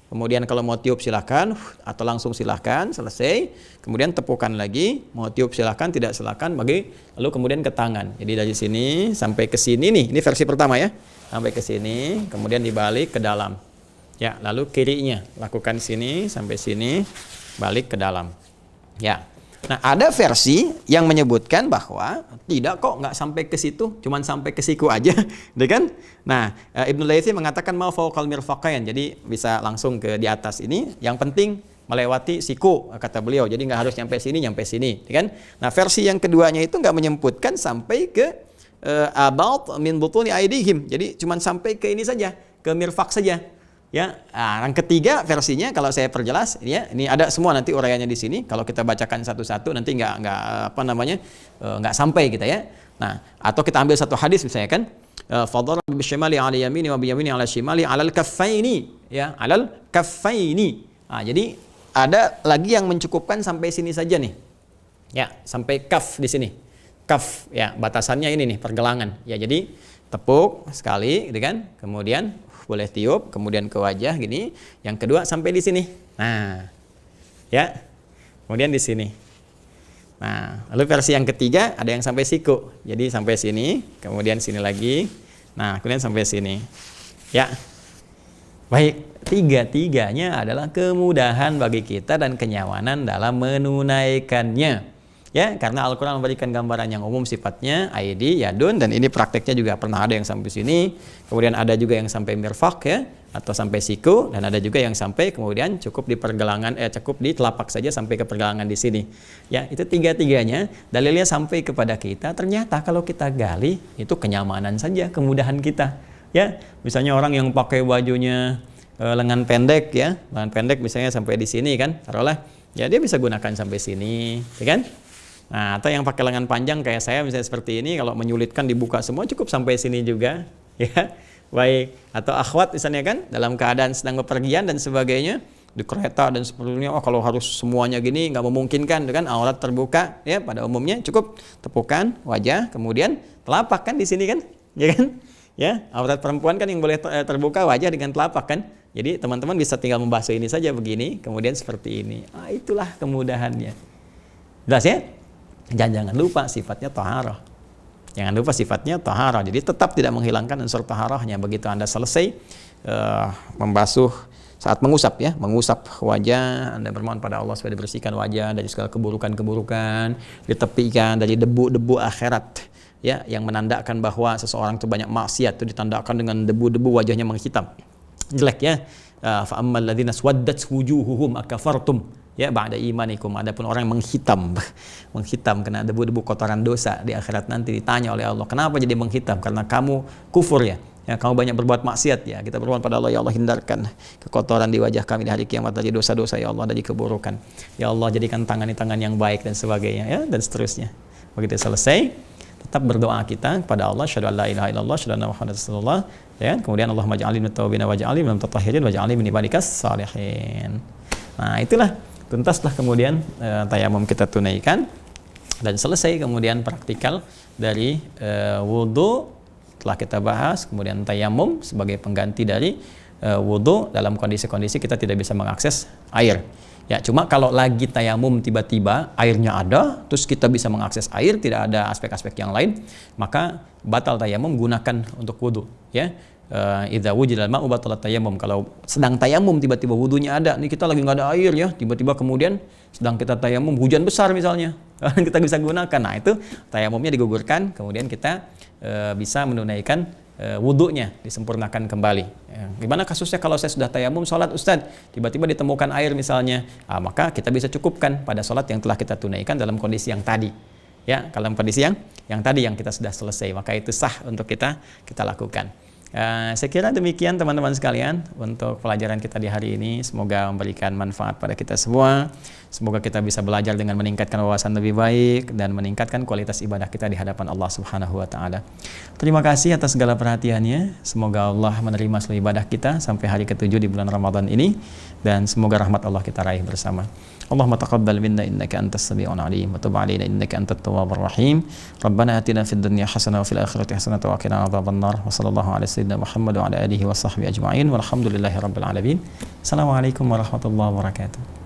Kemudian kalau mau tiup silahkan, atau langsung silahkan, selesai. Kemudian tepukan lagi, mau tiup silahkan, tidak silahkan, lalu kemudian ke tangan. Jadi dari sini sampai ke sini nih, ini versi pertama, ya. Sampai ke sini, kemudian dibalik ke dalam. Ya, lalu kirinya, lakukan sini sampai sini, balik ke dalam. Ya. Nah, ada versi yang menyebutkan bahwa tidak kok, nggak sampai ke situ, cuman sampai ke siku aja, gitu kan? Nah, Ibnu Laitsi mengatakan mau fauqal mirfaqain, jadi bisa langsung ke di atas ini. Yang penting melewati siku, kata beliau. Jadi nggak harus nyampe sini, gitu kan? Nah, versi yang keduanya itu nggak menyebutkan sampai ke about min butuni aidihim. Jadi cuman sampai ke ini saja, ke mirfaq saja. Ya, yang ketiga versinya kalau saya perjelas, ya, ini ada semua nanti uraiannya di sini. Kalau kita bacakan satu-satu nanti nggak sampai kita, ya. Nah, atau kita ambil satu hadis misalnya kan, fadhara bi shimali ala yamini wa bi yamini ala shimali alal kaffaini, ya, alal kaffaini. Nah, jadi ada lagi yang mencukupkan sampai sini saja nih. Ya, sampai kaf di sini. Kaf, ya, batasannya ini nih, pergelangan. Ya, jadi tepuk sekali gitu kan, kemudian boleh tiup, kemudian ke wajah gini. Yang kedua sampai di sini. Nah, ya. Kemudian di sini. Nah, lalu versi yang ketiga ada yang sampai siku. Jadi sampai sini, kemudian sini lagi. Nah, kemudian sampai sini. Ya. Baik, tiga-tiganya adalah kemudahan bagi kita dan kenyamanan dalam menunaikannya. Ya, karena Al-Quran memberikan gambaran yang umum sifatnya, aidi, yadun, dan ini prakteknya juga pernah ada yang sampai sini, kemudian ada juga yang sampai mirfaq ya, atau sampai siku, dan ada juga yang sampai kemudian cukup di pergelangan, cukup di telapak saja sampai ke pergelangan di sini. Ya, itu tiga-tiganya dalilnya sampai kepada kita. Ternyata kalau kita gali itu kenyamanan saja, kemudahan kita. Ya, misalnya orang yang pakai bajunya lengan pendek ya, lengan pendek misalnya sampai di sini kan, taruhlah, ya dia bisa gunakan sampai sini, ya kan? Nah, atau yang pakai lengan panjang kayak saya misalnya seperti ini, kalau menyulitkan dibuka semua cukup sampai sini juga, ya. Baik, atau akhwat misalnya kan dalam keadaan sedang bepergian dan sebagainya di kereta dan sebagainya, oh kalau harus semuanya gini nggak memungkinkan kan, aurat terbuka ya, pada umumnya cukup tepukan wajah, kemudian telapak kan di sini kan, ya kan? Ya, aurat perempuan kan yang boleh terbuka wajah dengan telapak kan. Jadi teman-teman bisa tinggal membasuh ini saja begini, kemudian seperti ini. Ah, itulah kemudahannya. Jelas ya? Jangan lupa sifatnya taharah. Jangan lupa sifatnya taharah. Jadi tetap tidak menghilangkan unsur taharahnya. Begitu Anda selesai membasuh saat mengusap ya, mengusap wajah, Anda bermohon pada Allah supaya dibersihkan wajah dari segala keburukan-keburukan, ditepikan dari debu-debu akhirat ya, yang menandakan bahwa seseorang itu banyak maksiat, itu ditandakan dengan debu-debu wajahnya menghitam. Jelek ya. Fa ammal ladzina swaddat wujuhuhum akafartum ya ba'da imanikum. Adapun orang yang menghitam kena debu-debu kotoran dosa, di akhirat nanti ditanya oleh Allah, kenapa jadi menghitam? Karena kamu kufur ya. Ya, kamu banyak berbuat maksiat ya. Kita bermohon pada Allah, ya Allah hindarkan kekotoran di wajah kami di hari kiamat dari dosa-dosa ya Allah, dari keburukan. Ya Allah jadikan tangan ini tangan yang baik dan sebagainya ya, dan seterusnya. Begitu selesai, tetap berdoa kita kepada Allah, syahadu an la ilaha illallah, syahadu anna Muhammadar Rasulullah, ya kan? Kemudian Allahumma ja'alni minat tawabin waj'alni minal mutatahhirin waj'alni min ibadikas salihin. Nah, itulah tuntaslah kemudian tayamum kita tunaikan dan selesai kemudian praktikal dari wudu telah kita bahas, kemudian tayamum sebagai pengganti dari wudu dalam kondisi-kondisi kita tidak bisa mengakses air. Ya, cuma kalau lagi tayamum tiba-tiba airnya ada, terus kita bisa mengakses air, tidak ada aspek-aspek yang lain, maka batal tayamum, gunakan untuk wudu ya. Idza wujidal ma'u batalat tayammum. Kalau sedang tayamum tiba-tiba wudunya ada, nih kita lagi nggak ada air ya, tiba-tiba kemudian sedang kita tayamum hujan besar misalnya, kita bisa gunakan. Nah, itu tayamumnya digugurkan, kemudian kita bisa menunaikan wudunya, disempurnakan kembali. Gimana kasusnya kalau saya sudah tayamum sholat Ustadz, tiba-tiba ditemukan air misalnya, maka kita bisa cukupkan pada sholat yang telah kita tunaikan dalam kondisi yang tadi. Ya, kalau kondisi yang tadi yang kita sudah selesai, maka itu sah untuk kita lakukan. Saya kira demikian teman-teman sekalian untuk pelajaran kita di hari ini. Semoga memberikan manfaat pada kita semua. Semoga kita bisa belajar dengan meningkatkan wawasan lebih baik dan meningkatkan kualitas ibadah kita di hadapan Allah Subhanahu wa taala. Terima kasih atas segala perhatiannya. Semoga Allah menerima seluruh ibadah kita sampai hari ke-7 di bulan Ramadan ini, dan semoga rahmat Allah kita raih bersama. Allahumma taqabbal minna innaka antas sami'un alim wa tub 'alaina innaka antat tawwabur rahim. Rabbana atina fid dunya hasanah wa fil akhirati hasanah wa qina adzabannar. Wa sallallahu ala sayyidina Muhammad wa ala alihi wa sahbihi ajma'in. Walhamdulillahirabbil alamin. Assalamualaikum warahmatullahi wabarakatuh.